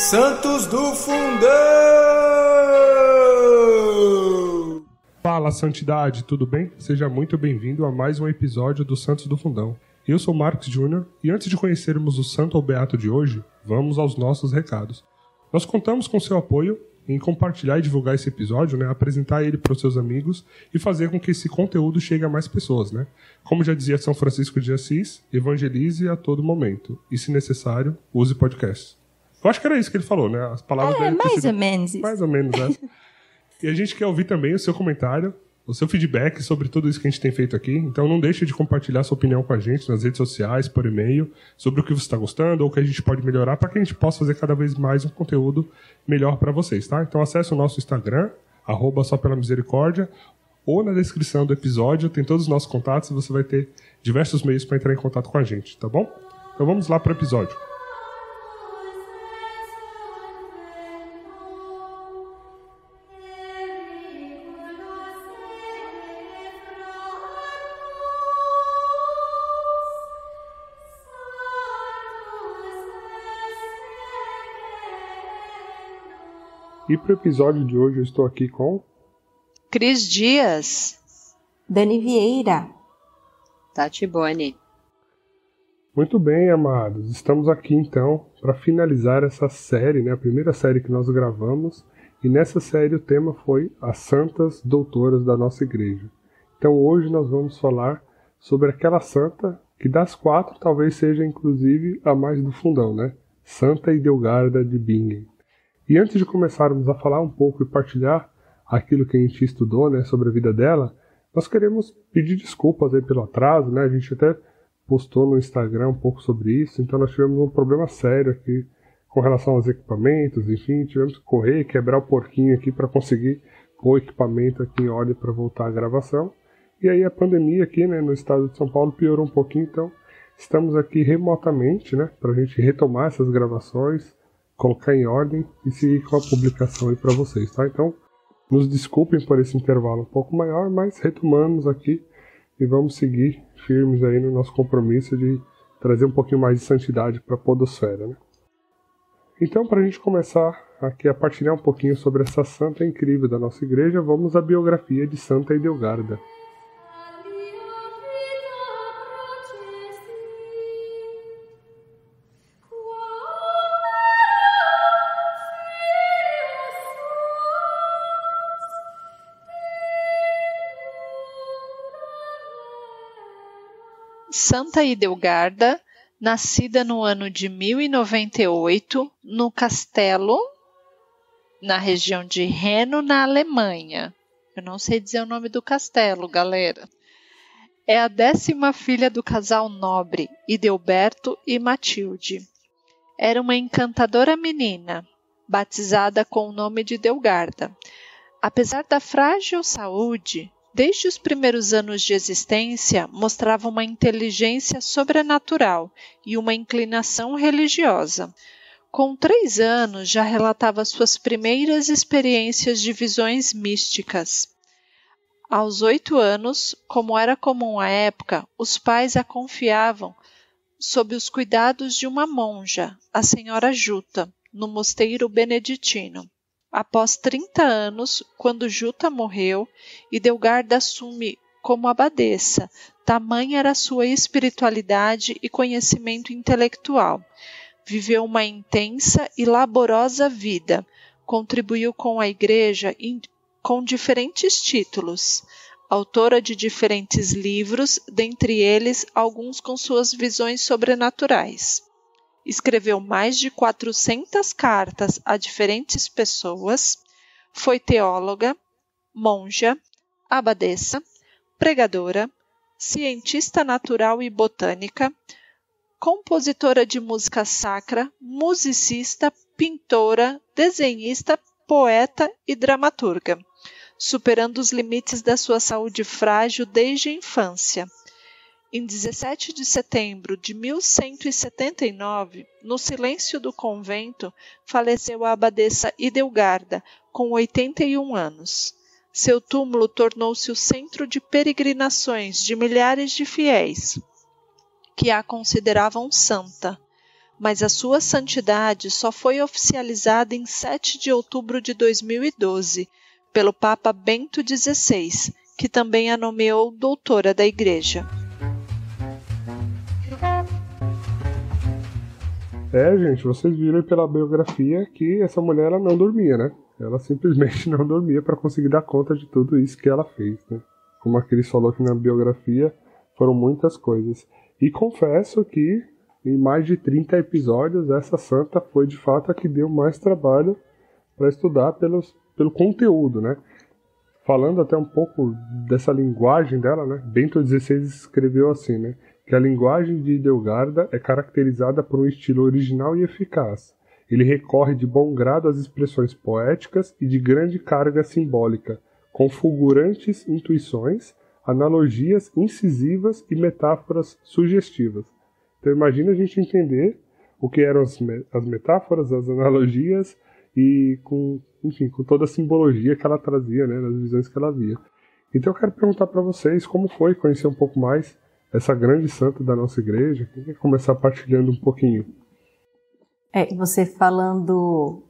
Santos do Fundão! Fala, Santidade, tudo bem? Seja muito bem-vindo a mais um episódio do Santos do Fundão. Eu sou Marcos Júnior e antes de conhecermos o Santo ou Beato de hoje, vamos aos nossos recados. Nós contamos com seu apoio em compartilhar e divulgar esse episódio, apresentar ele para os seus amigos e fazer com que esse conteúdo chegue a mais pessoas. Como já dizia São Francisco de Assis, evangelize a todo momento e, se necessário, use podcast. Eu acho que era isso que ele falou, As palavras dele mais ou menos isso. Mais ou menos, E a gente quer ouvir também o seu comentário, o seu feedback sobre tudo isso que a gente tem feito aqui. Então não deixe de compartilhar sua opinião com a gente nas redes sociais, por e-mail, sobre o que você está gostando ou o que a gente pode melhorar para que a gente possa fazer cada vez mais um conteúdo melhor para vocês, tá? Então acesse o nosso Instagram, @sopelamisericórdia, ou na descrição do episódio tem todos os nossos contatos e você vai ter diversos meios para entrar em contato com a gente, tá bom? Então vamos lá para o episódio. E para o episódio de hoje eu estou aqui com... Cris Dias. Dani Vieira. Tati Boni. Muito bem, amados. Estamos aqui então para finalizar essa série, a primeira série que nós gravamos. E nessa série o tema foi as Santas Doutoras da nossa igreja. Então hoje nós vamos falar sobre aquela santa que das quatro talvez seja inclusive a mais do fundão, Santa Idelgarda de Bingen. E antes de começarmos a falar um pouco e partilhar aquilo que a gente estudou, sobre a vida dela, nós queremos pedir desculpas aí pelo atraso, A gente até postou no Instagram um pouco sobre isso, então nós tivemos um problema sério aqui com relação aos equipamentos, enfim, tivemos que correr e quebrar o porquinho aqui para conseguir pôr o equipamento aqui em ordem para voltar à gravação. E aí a pandemia aqui, no estado de São Paulo piorou um pouquinho, então estamos aqui remotamente, para a gente retomar essas gravações, colocar em ordem e seguir com a publicação aí para vocês, tá? Então, nos desculpem por esse intervalo um pouco maior, mas retomamos aqui e vamos seguir firmes aí no nosso compromisso de trazer um pouquinho mais de santidade para a podosfera, Então, para a gente começar aqui a partilhar um pouquinho sobre essa santa incrível da nossa igreja, vamos à biografia de Santa Idelgarda. Santa Idelgarda, nascida no ano de 1098, no Castelo, na região de Reno, na Alemanha. Eu não sei dizer o nome do castelo, galera. É a 10ª filha do casal nobre, Idelberto e Matilde. Era uma encantadora menina, batizada com o nome de Idelgarda. Apesar da frágil saúde, desde os primeiros anos de existência, mostrava uma inteligência sobrenatural e uma inclinação religiosa. Com 3 anos, já relatava suas primeiras experiências de visões místicas. Aos 8 anos, como era comum à época, os pais a confiavam sob os cuidados de uma monja, a senhora Juta, no mosteiro beneditino. Após 30 anos, quando Juta morreu, Idelgarda assume como abadesa, tamanha era sua espiritualidade e conhecimento intelectual. Viveu uma intensa e laborosa vida, contribuiu com a igreja com diferentes títulos, autora de diferentes livros, dentre eles alguns com suas visões sobrenaturais. Escreveu mais de 400 cartas a diferentes pessoas, foi teóloga, monja, abadesa, pregadora, cientista natural e botânica, compositora de música sacra, musicista, pintora, desenhista, poeta e dramaturga, superando os limites da sua saúde frágil desde a infância. Em 17 de setembro de 1179, no silêncio do convento, faleceu a abadesa Idelgarda, com 81 anos. Seu túmulo tornou-se o centro de peregrinações de milhares de fiéis, que a consideravam santa. mas a sua santidade só foi oficializada em 7 de outubro de 2012, pelo Papa Bento XVI, que também a nomeou doutora da Igreja. Gente, vocês viram aí pela biografia que essa mulher ela não dormia, né? Ela simplesmente não dormia para conseguir dar conta de tudo isso que ela fez, né? Como a Cris falou aqui na biografia, foram muitas coisas. E confesso que em mais de 30 episódios, essa santa foi de fato a que deu mais trabalho para estudar pelo conteúdo, né? Falando até um pouco dessa linguagem dela, né? Bento XVI escreveu assim, né? Que a linguagem de Hildegarda é caracterizada por um estilo original e eficaz. Ele recorre de bom grado às expressões poéticas e de grande carga simbólica, com fulgurantes intuições, analogias incisivas e metáforas sugestivas. Então imagina a gente entender o que eram as metáforas, as analogias e com toda a simbologia que ela trazia, né, nas visões que ela via. Então eu quero perguntar para vocês como foi conhecer um pouco mais essa grande santa da nossa igreja. Quem quer começar partilhando um pouquinho? Você falando,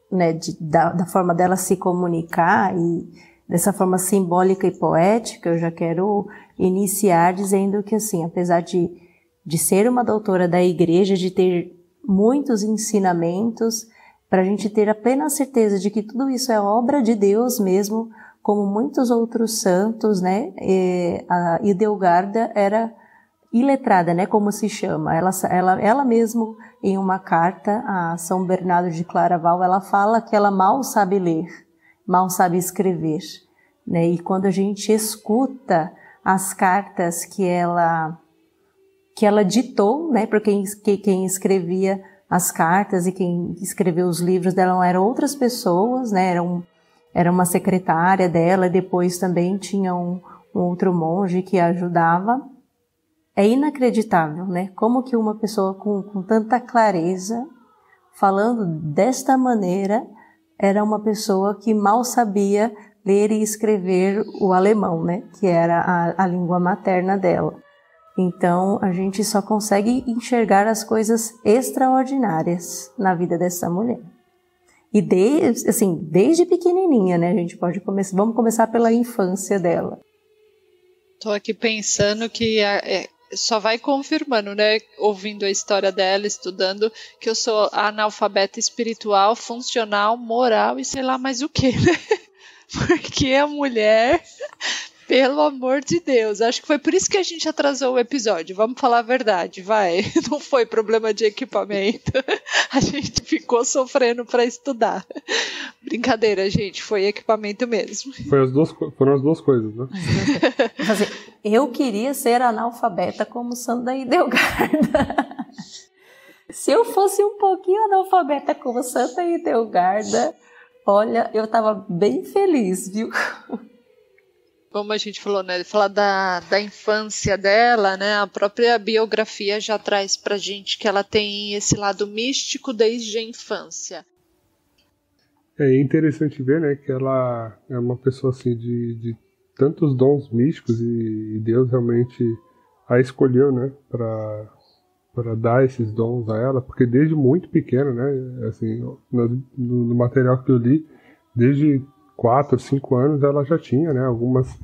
né, da forma dela se comunicar e dessa forma simbólica e poética, eu já quero iniciar dizendo que, assim, apesar de ser uma doutora da igreja, de ter muitos ensinamentos, para a gente ter a plena certeza de que tudo isso é obra de Deus mesmo, como muitos outros santos, né? A Hildegarda era iletrada, né? Como se chama. Ela mesmo, em uma carta a São Bernardo de Claraval, ela fala que ela mal sabe ler, mal sabe escrever, né? E quando a gente escuta as cartas que ela ditou, né? Porque quem escrevia as cartas e quem escreveu os livros dela não eram outras pessoas, né? Era uma secretária dela, e depois também tinha um outro monge que a ajudava. É inacreditável, né? Como que uma pessoa com tanta clareza, falando desta maneira, era uma pessoa que mal sabia ler e escrever o alemão, né? Que era a língua materna dela. Então, a gente só consegue enxergar as coisas extraordinárias na vida dessa mulher. E desde pequenininha, né? A gente pode começar. Vamos começar pela infância dela. Tô aqui pensando que só vai confirmando, né? Ouvindo a história dela, estudando, que eu sou analfabeta espiritual, funcional, moral e sei lá mais o que, né? Porque a mulher, pelo amor de Deus, acho que foi por isso que a gente atrasou o episódio. Vamos falar a verdade, vai. Não foi problema de equipamento. A gente ficou sofrendo para estudar. Brincadeira, gente, foi equipamento mesmo. Foram as duas coisas, né? Eu queria ser analfabeta como Santa Hildegarda. Se eu fosse um pouquinho analfabeta como Santa Hildegarda, olha, eu tava bem feliz, viu? Como a gente falou, né? Falar da infância dela, né? A própria biografia já traz pra gente que ela tem esse lado místico desde a infância. É interessante ver, né, que ela é uma pessoa assim de tantos dons místicos e Deus realmente a escolheu, né, para dar esses dons a ela, porque desde muito pequena, né, assim, no material que eu li, desde 4, 5 anos ela já tinha, né, algumas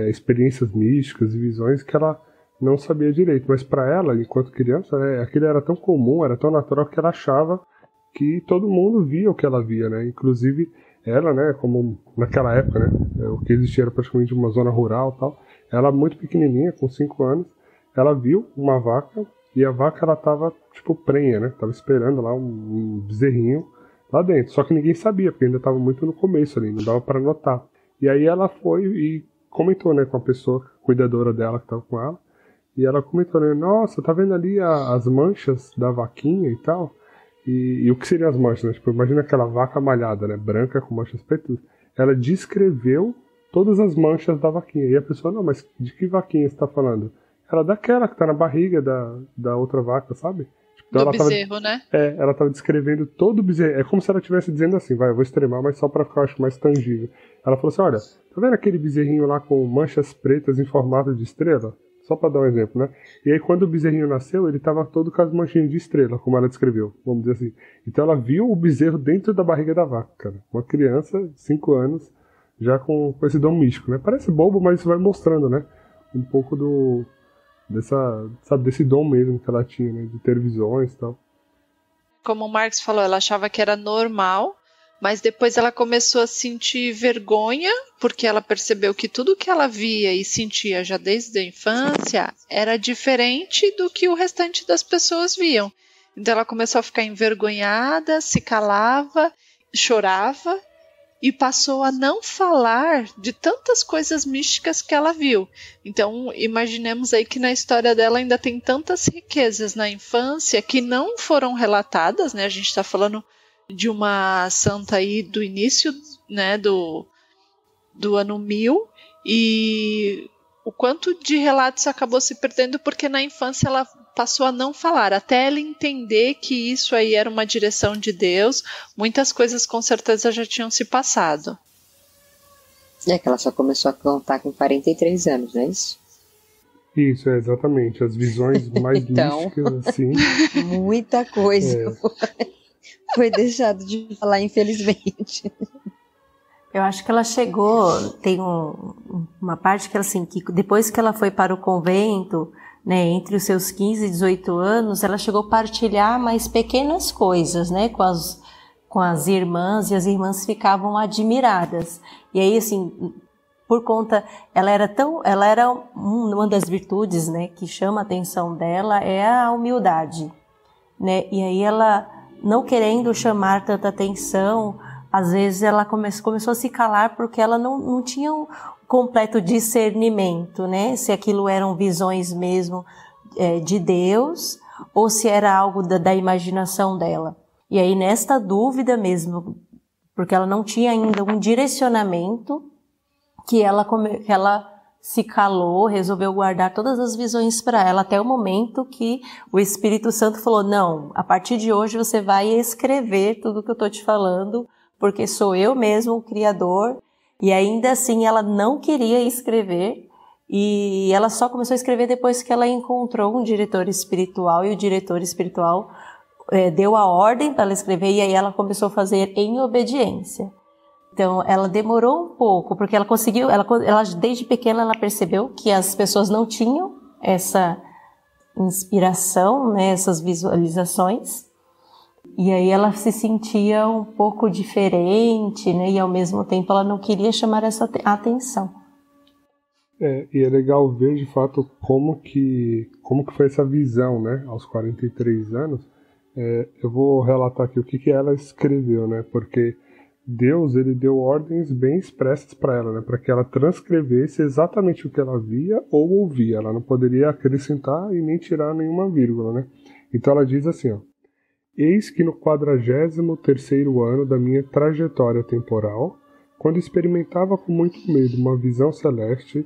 experiências místicas e visões que ela não sabia direito, mas para ela, enquanto criança, né, aquilo era tão comum, era tão natural que ela achava que todo mundo via o que ela via, né? Inclusive ela, né? Como naquela época, né? O que existia era praticamente uma zona rural, e tal. Ela muito pequenininha, com 5 anos, ela viu uma vaca e a vaca ela tava tipo prenha, né? Tava esperando lá um bezerrinho lá dentro. Só que ninguém sabia, porque ainda tava muito no começo ali, não dava para notar. E aí ela foi e comentou, né? Com a pessoa cuidadora dela que tava com ela. E ela comentou, né? Nossa, tá vendo ali as manchas da vaquinha e tal? E o que seriam as manchas, né? Tipo, imagina aquela vaca malhada, né? Branca com manchas pretas. Ela descreveu todas as manchas da vaquinha. E a pessoa, não, mas de que vaquinha você tá falando? Ela daquela que tá na barriga da outra vaca, sabe? Tipo, então do bezerro, né? Ela tava descrevendo todo o bezerro. É como se ela estivesse dizendo assim, vai, eu vou extremar, mas só pra ficar, acho, mais tangível. Ela falou assim, olha, tá vendo aquele bezerrinho lá com manchas pretas em formato de estrela? Só para dar um exemplo, né? E aí quando o bezerrinho nasceu, ele estava todo com as manchinhas de estrela, como ela descreveu, vamos dizer assim. Então ela viu o bezerro dentro da barriga da vaca, cara. Uma criança de 5 anos, já com esse dom místico, né? Parece bobo, mas isso vai mostrando, né? Um pouco desse dom mesmo que ela tinha, né? De ter visões e tal. Como o Marx falou, ela achava que era normal, mas depois ela começou a sentir vergonha, porque ela percebeu que tudo que ela via e sentia já desde a infância era diferente do que o restante das pessoas viam. Então ela começou a ficar envergonhada, se calava, chorava e passou a não falar de tantas coisas místicas que ela viu. Então imaginemos aí que na história dela ainda tem tantas riquezas na infância que não foram relatadas, né? A gente está falando de uma santa aí do início, né, do ano 1000, e o quanto de relatos acabou se perdendo porque na infância ela passou a não falar, até ela entender que isso aí era uma direção de Deus, muitas coisas com certeza já tinham se passado. É que ela só começou a contar com 43 anos, não é isso? Isso, exatamente, as visões mais Então, místicas, assim. Muita coisa foi deixado de falar, infelizmente. Eu acho que ela chegou, tem uma parte que, assim, que depois que ela foi para o convento, né, entre os seus 15 e 18 anos, ela chegou a partilhar mais pequenas coisas, né, com as irmãs, e as irmãs ficavam admiradas. E aí, assim, por conta, uma das virtudes, né, que chama a atenção dela é a humildade, né, e aí ela, não querendo chamar tanta atenção, às vezes ela começou a se calar porque ela não tinha um completo discernimento, né? Se aquilo eram visões mesmo de Deus ou se era algo da imaginação dela. E aí nesta dúvida mesmo, porque ela não tinha ainda um direcionamento, que ela se calou, resolveu guardar todas as visões para ela, até o momento que o Espírito Santo falou, não, a partir de hoje você vai escrever tudo que eu estou te falando, porque sou eu mesmo o Criador. E ainda assim ela não queria escrever, e ela só começou a escrever depois que ela encontrou um diretor espiritual, e o diretor espiritual deu a ordem para ela escrever, e aí ela começou a fazer em obediência. Então, ela demorou um pouco, porque ela conseguiu, ela desde pequena ela percebeu que as pessoas não tinham essa inspiração, né, essas visualizações, e aí ela se sentia um pouco diferente, né, e ao mesmo tempo ela não queria chamar essa atenção. E é legal ver, de fato, como que foi essa visão, né, aos 43 anos. Eu vou relatar aqui o que ela escreveu, né, porque Deus, ele deu ordens bem expressas para ela, né, para que ela transcrevesse exatamente o que ela via ou ouvia. Ela não poderia acrescentar e nem tirar nenhuma vírgula, né. Então ela diz assim, ó: eis que no 43º ano da minha trajetória temporal, quando experimentava com muito medo uma visão celeste,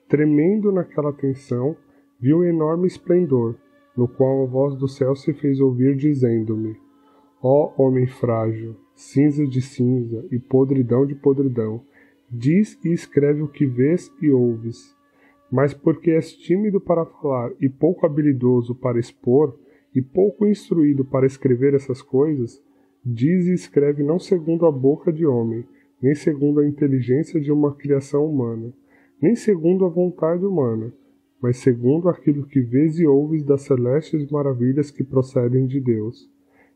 tremendo naquela tensão, vi um enorme esplendor, no qual a voz do céu se fez ouvir dizendo-me: ó homem frágil, cinza de cinza e podridão de podridão, diz e escreve o que vês e ouves. Mas porque és tímido para falar e pouco habilidoso para expor, e pouco instruído para escrever essas coisas, diz e escreve não segundo a boca de homem, nem segundo a inteligência de uma criação humana, nem segundo a vontade humana, mas segundo aquilo que vês e ouves das celestes maravilhas que procedem de Deus.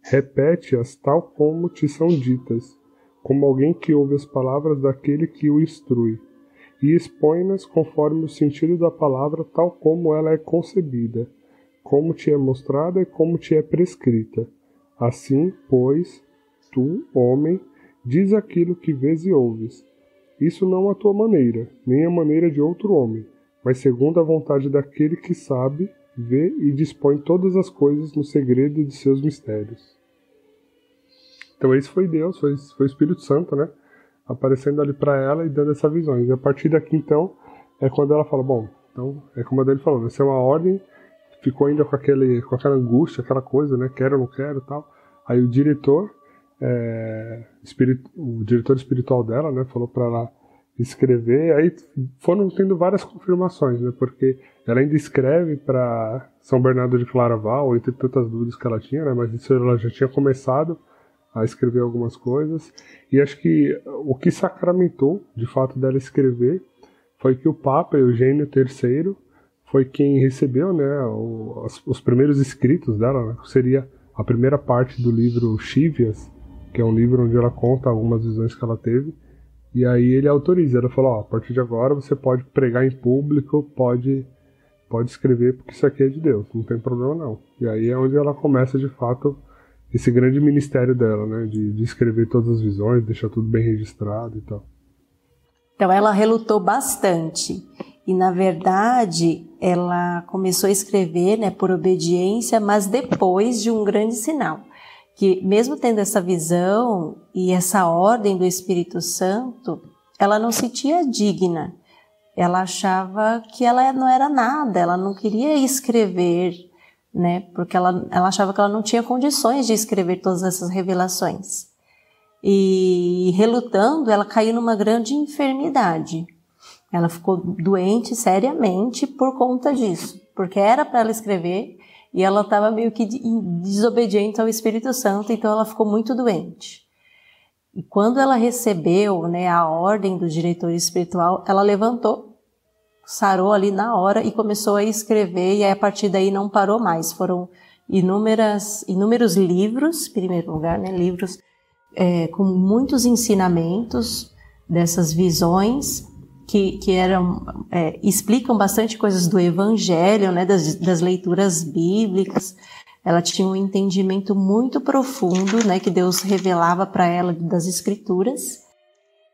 Repete-as tal como te são ditas, como alguém que ouve as palavras daquele que o instrui, e expõe-nas conforme o sentido da palavra tal como ela é concebida, como te é mostrada e como te é prescrita. Assim, pois, tu, homem, diz aquilo que vês e ouves. Isso não a tua maneira, nem a maneira de outro homem, mas segundo a vontade daquele que sabe, vê e dispõe todas as coisas no segredo de seus mistérios. Então esse foi Deus, foi o Espírito Santo, né, aparecendo ali para ela e dando essa visão. E a partir daqui, então, é quando ela fala, bom, então, é como a dele falou, essa é uma ordem. Ficou ainda com aquela angústia, aquela coisa, né? Quero ou não quero e tal. Aí o diretor espiritual dela, né? Falou para ela escrever. Aí foram tendo várias confirmações, né? Porque ela ainda escreve para São Bernardo de Claraval, entre tantas dúvidas que ela tinha, né? Mas isso ela já tinha começado a escrever algumas coisas. E acho que o que sacramentou, de fato, dela escrever foi que o Papa Eugênio III foi quem recebeu, né, os primeiros escritos dela, né? Seria a primeira parte do livro Chívias, que é um livro onde ela conta algumas visões que ela teve. E aí ele autoriza, ela falou, a partir de agora você pode pregar em público, pode escrever, porque isso aqui é de Deus, não tem problema não. E aí é onde ela começa, de fato, esse grande ministério dela, né, de escrever todas as visões, deixar tudo bem registrado e tal. Então ela relutou bastante. E, na verdade, ela começou a escrever, né, por obediência, mas depois de um grande sinal. Que mesmo tendo essa visão e essa ordem do Espírito Santo, ela não se sentia digna. Ela achava que ela não era nada, ela não queria escrever, né, porque ela achava que ela não tinha condições de escrever todas essas revelações. E relutando, ela caiu numa grande enfermidade. Ela ficou doente seriamente por conta disso, porque era para ela escrever e ela estava meio que desobediente ao Espírito Santo, então ela ficou muito doente. E quando ela recebeu, né, a ordem do diretor espiritual, ela levantou, sarou ali na hora e começou a escrever, e aí a partir daí não parou mais. Foram inúmeros livros, em primeiro lugar, né, livros com muitos ensinamentos dessas visões, que explicam bastante coisas do Evangelho, né, das leituras bíblicas. Ela tinha um entendimento muito profundo, né, que Deus revelava para ela das Escrituras,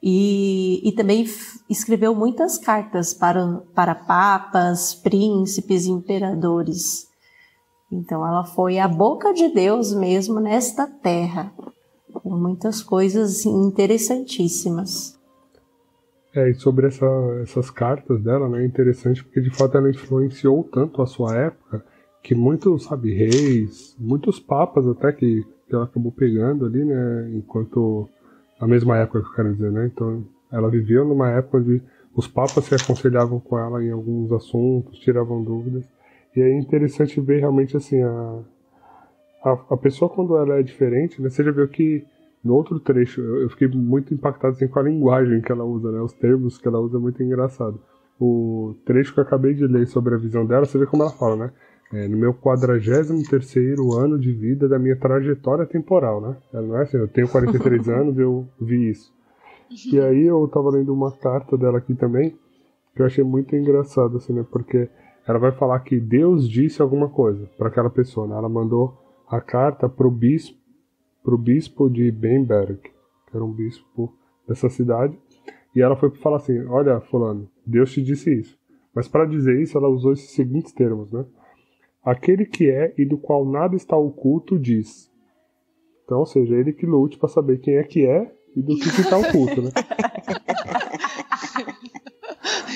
e também escreveu muitas cartas para papas, príncipes e imperadores. Então ela foi a boca de Deus mesmo nesta terra, com muitas coisas interessantíssimas. E sobre essas cartas dela, né, é interessante porque de fato ela influenciou tanto a sua época que muitos, reis, muitos papas até que ela acabou pegando ali, né, enquanto, na mesma época que eu quero dizer, né, então ela viveu numa época onde os papas se aconselhavam com ela em alguns assuntos, tiravam dúvidas, e é interessante ver realmente assim, a pessoa quando ela é diferente, né, você já viu que no outro trecho, eu fiquei muito impactado assim, com a linguagem que ela usa, né? Os termos que ela usa é muito engraçado. O trecho que eu acabei de ler sobre a visão dela, você vê como ela fala, né? No meu 43º ano de vida da minha trajetória temporal, né? Ela não é assim, eu tenho 43 anos e eu vi isso. E aí eu tava lendo uma carta dela aqui também, que eu achei muito engraçado, assim, né? Porque ela vai falar que Deus disse alguma coisa para aquela pessoa, né? Ela mandou a carta pro bispo de Bamberg, que era um bispo dessa cidade, e ela foi falar assim, olha, fulano, Deus te disse isso. Mas para dizer isso, ela usou esses seguintes termos, né? Aquele que é e do qual nada está oculto diz. Então, ou seja, ele que lute para saber quem é e do que está oculto, né?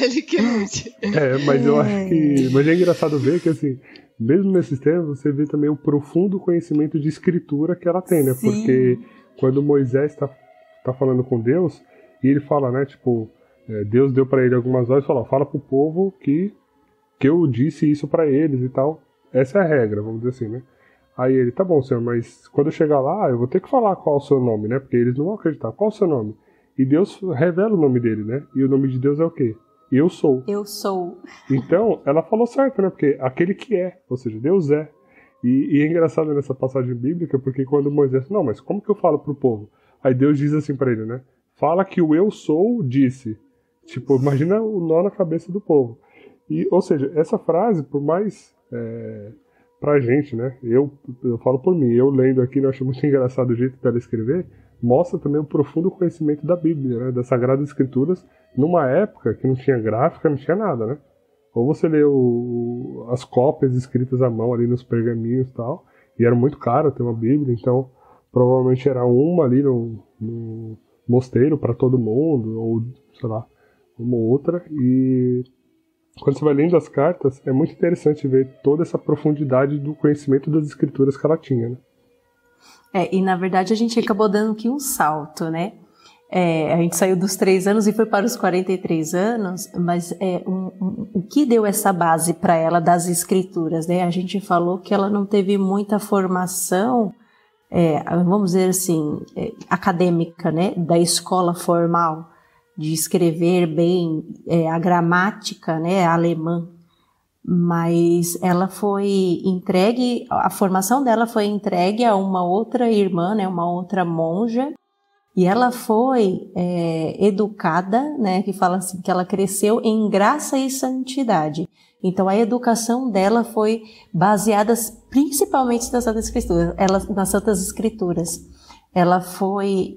Ele que lute. Mas eu acho que... Mas é engraçado ver que, assim, mesmo nesses termos, você vê também o profundo conhecimento de escritura que ela tem, né? Sim. Porque quando Moisés tá falando com Deus, e ele fala, né, tipo, Deus deu para ele algumas ordens e falou, fala pro povo que eu disse isso para eles e tal. Essa é a regra, vamos dizer assim, né? Aí ele, tá bom, senhor, mas quando eu chegar lá, eu vou ter que falar qual é o seu nome, né? Porque eles não vão acreditar. Qual é o seu nome? E Deus revela o nome dele, né? E o nome de Deus é o quê? Eu sou. Eu sou. Então, ela falou certo, né? Porque aquele que é, ou seja, Deus é. E é engraçado nessa passagem bíblica, porque quando Moisés... Não, mas como que eu falo pro povo? Aí Deus diz assim pra ele, né? Fala que o eu sou disse. Tipo, imagina o nó na cabeça do povo. E, ou seja, essa frase, por mais... pra gente, né? Eu falo por mim. Eu lendo aqui, eu acho muito engraçado o jeito dela escrever. Mostra também um profundo conhecimento da Bíblia, né? Das Sagradas Escrituras, numa época que não tinha gráfica, não tinha nada, né? Ou você lê as cópias escritas à mão ali nos pergaminhos e tal, e era muito caro ter uma Bíblia, então provavelmente era uma ali no mosteiro para todo mundo, ou sei lá, uma outra, e quando você vai lendo as cartas, é muito interessante ver toda essa profundidade do conhecimento das escrituras que ela tinha, né? E na verdade a gente acabou dando aqui um salto, né? A gente saiu dos 3 anos e foi para os 43 anos, mas o que deu essa base para ela das escrituras, né? A gente falou que ela não teve muita formação, vamos dizer assim, acadêmica, né? Da escola formal, de escrever bem a gramática, né? Alemã. Mas ela foi entregue, a formação dela foi entregue a uma outra irmã, né? Uma outra monja. E ela foi educada, né, que fala assim, que ela cresceu em graça e santidade. Então a educação dela foi baseada principalmente nas Santas Escrituras. Ela foi,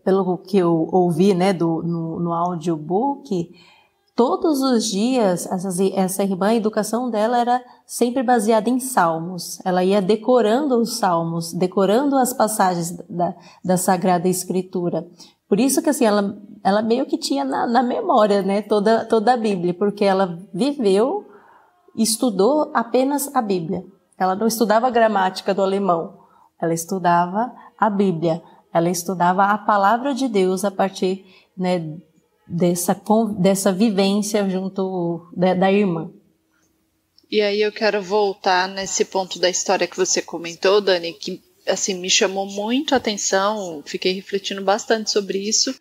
pelo que eu ouvi, né, no audiobook, todos os dias, essa irmã, a educação dela era sempre baseada em salmos. Ela ia decorando os salmos, decorando as passagens da Sagrada Escritura. Por isso que assim, ela meio que tinha na memória, né, toda a Bíblia, porque ela viveu, estudou apenas a Bíblia. Ela não estudava a gramática do alemão, ela estudava a Bíblia. Ela estudava a palavra de Deus a partir, né, dessa vivência junto da irmã. E aí eu quero voltar nesse ponto da história que você comentou, Dani, que assim, me chamou muito a atenção, fiquei refletindo bastante sobre isso,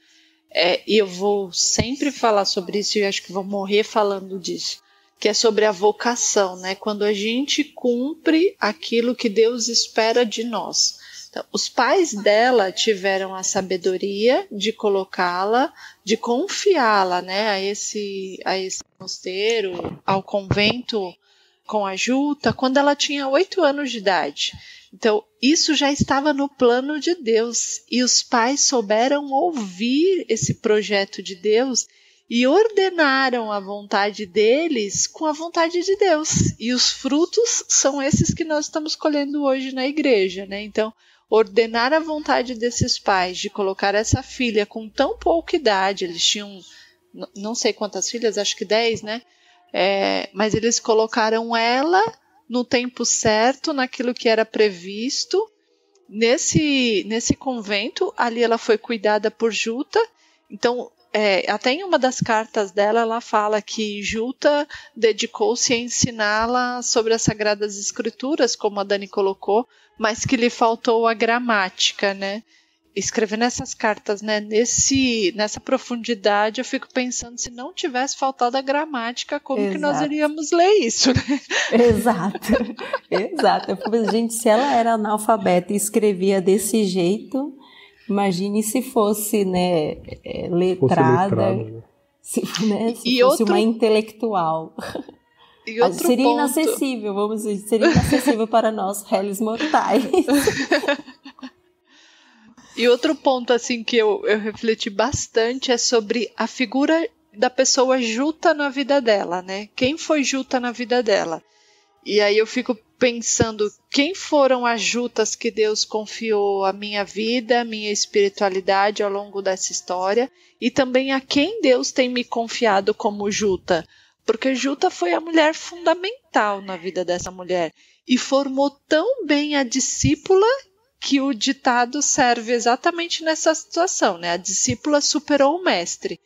e eu vou sempre falar sobre isso e acho que vou morrer falando disso, que é sobre a vocação, né? Quando a gente cumpre aquilo que Deus espera de nós. Então, os pais dela tiveram a sabedoria de colocá-la, de confiá-la, né, a esse mosteiro, ao convento com a Juta, quando ela tinha 8 anos de idade. Então, isso já estava no plano de Deus, e os pais souberam ouvir esse projeto de Deus e ordenaram a vontade deles com a vontade de Deus. E os frutos são esses que nós estamos colhendo hoje na igreja, né? Então, ordenar a vontade desses pais de colocar essa filha com tão pouca idade, eles tinham não sei quantas filhas, acho que 10, né? Mas eles colocaram ela no tempo certo, naquilo que era previsto, nesse convento. Ali ela foi cuidada por Juta. Então, até em uma das cartas dela, ela fala que Juta dedicou-se a ensiná-la sobre as Sagradas Escrituras, como a Dani colocou, mas que lhe faltou a gramática, né? Escrevendo essas cartas, né, nessa profundidade, eu fico pensando, se não tivesse faltado a gramática, como que nós iríamos ler isso, né? Exato. Eu falei, gente, se ela era analfabeta e escrevia desse jeito, imagine se fosse, né, letrada, né? Se fosse uma intelectual. Seria inacessível, vamos dizer, seria inacessível para nós, réis mortais. E outro ponto assim que eu refleti bastante é sobre a figura da pessoa Juta na vida dela, né? Quem foi Juta na vida dela? E aí eu fico pensando, quem foram as Jutas que Deus confiou a minha vida, a minha espiritualidade ao longo dessa história, e também a quem Deus tem me confiado como Juta? Porque Juta foi a mulher fundamental na vida dessa mulher e formou tão bem a discípula que o ditado serve exatamente nessa situação, né? A discípula superou o mestre,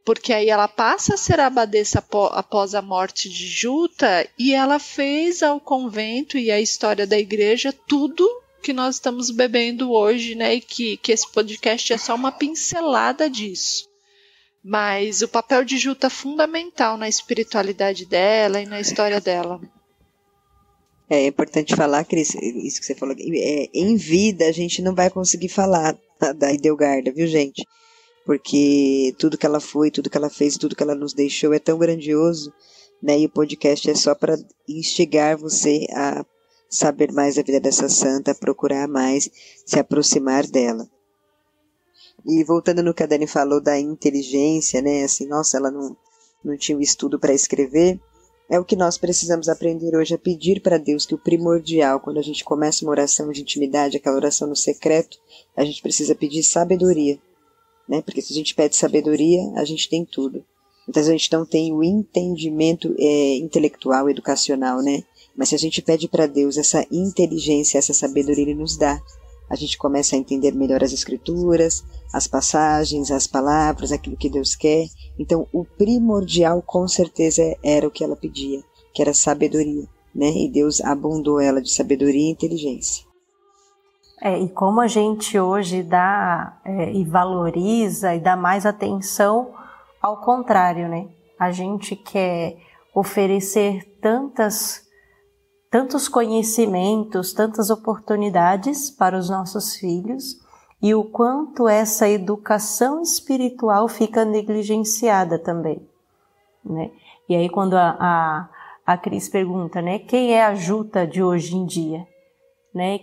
porque aí ela passa a ser abadesa após a morte de Juta e ela fez ao convento e à história da igreja tudo que nós estamos bebendo hoje, né? E que esse podcast é só uma pincelada disso. Mas o papel de Juta é fundamental na espiritualidade dela e na história dela. É importante falar, Cris, isso que você falou, em vida a gente não vai conseguir falar da Idelgarda, viu, gente? Porque tudo que ela foi, tudo que ela fez, tudo que ela nos deixou é tão grandioso, né? E o podcast é só para instigar você a saber mais da vida dessa santa, a procurar mais, se aproximar dela. E voltando no que a Dani falou da inteligência, né? Assim, nossa, ela não tinha o estudo para escrever. É o que nós precisamos aprender hoje, a pedir para Deus que o primordial, quando a gente começa uma oração de intimidade, aquela oração no secreto, a gente precisa pedir sabedoria, né? Porque se a gente pede sabedoria, a gente tem tudo. Então a gente não tem o entendimento intelectual, educacional, né? Mas se a gente pede para Deus essa inteligência, essa sabedoria, Ele nos dá. a gente começa a entender melhor as escrituras, as passagens, as palavras, aquilo que Deus quer. Então, o primordial, com certeza, era o que ela pedia, que era sabedoria, né? E Deus abundou ela de sabedoria e inteligência. E como a gente hoje dá e valoriza e dá mais atenção ao contrário, né? A gente quer oferecer tantos conhecimentos, tantas oportunidades para os nossos filhos, e o quanto essa educação espiritual fica negligenciada também, né? E aí quando a Cris pergunta, né, quem é a Juta de hoje em dia? Né?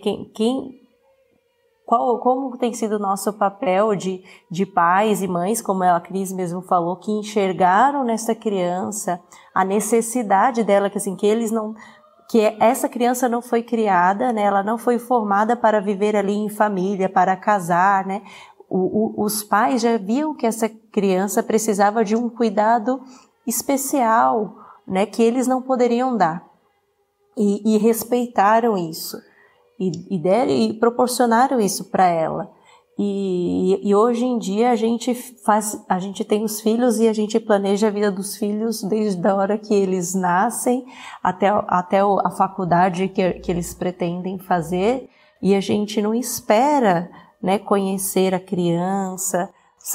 Como tem sido o nosso papel de pais e mães, como a Cris mesmo falou, que enxergaram nessa criança a necessidade dela, que essa criança não foi criada, né? Ela não foi formada para viver ali em família, para casar, né? Os pais já viam que essa criança precisava de um cuidado especial, né? Que eles não poderiam dar, e respeitaram isso. E proporcionaram isso para ela. E hoje em dia a gente tem os filhos e a gente planeja a vida dos filhos desde a hora que eles nascem até a faculdade que eles pretendem fazer, e a gente não espera, né, conhecer a criança.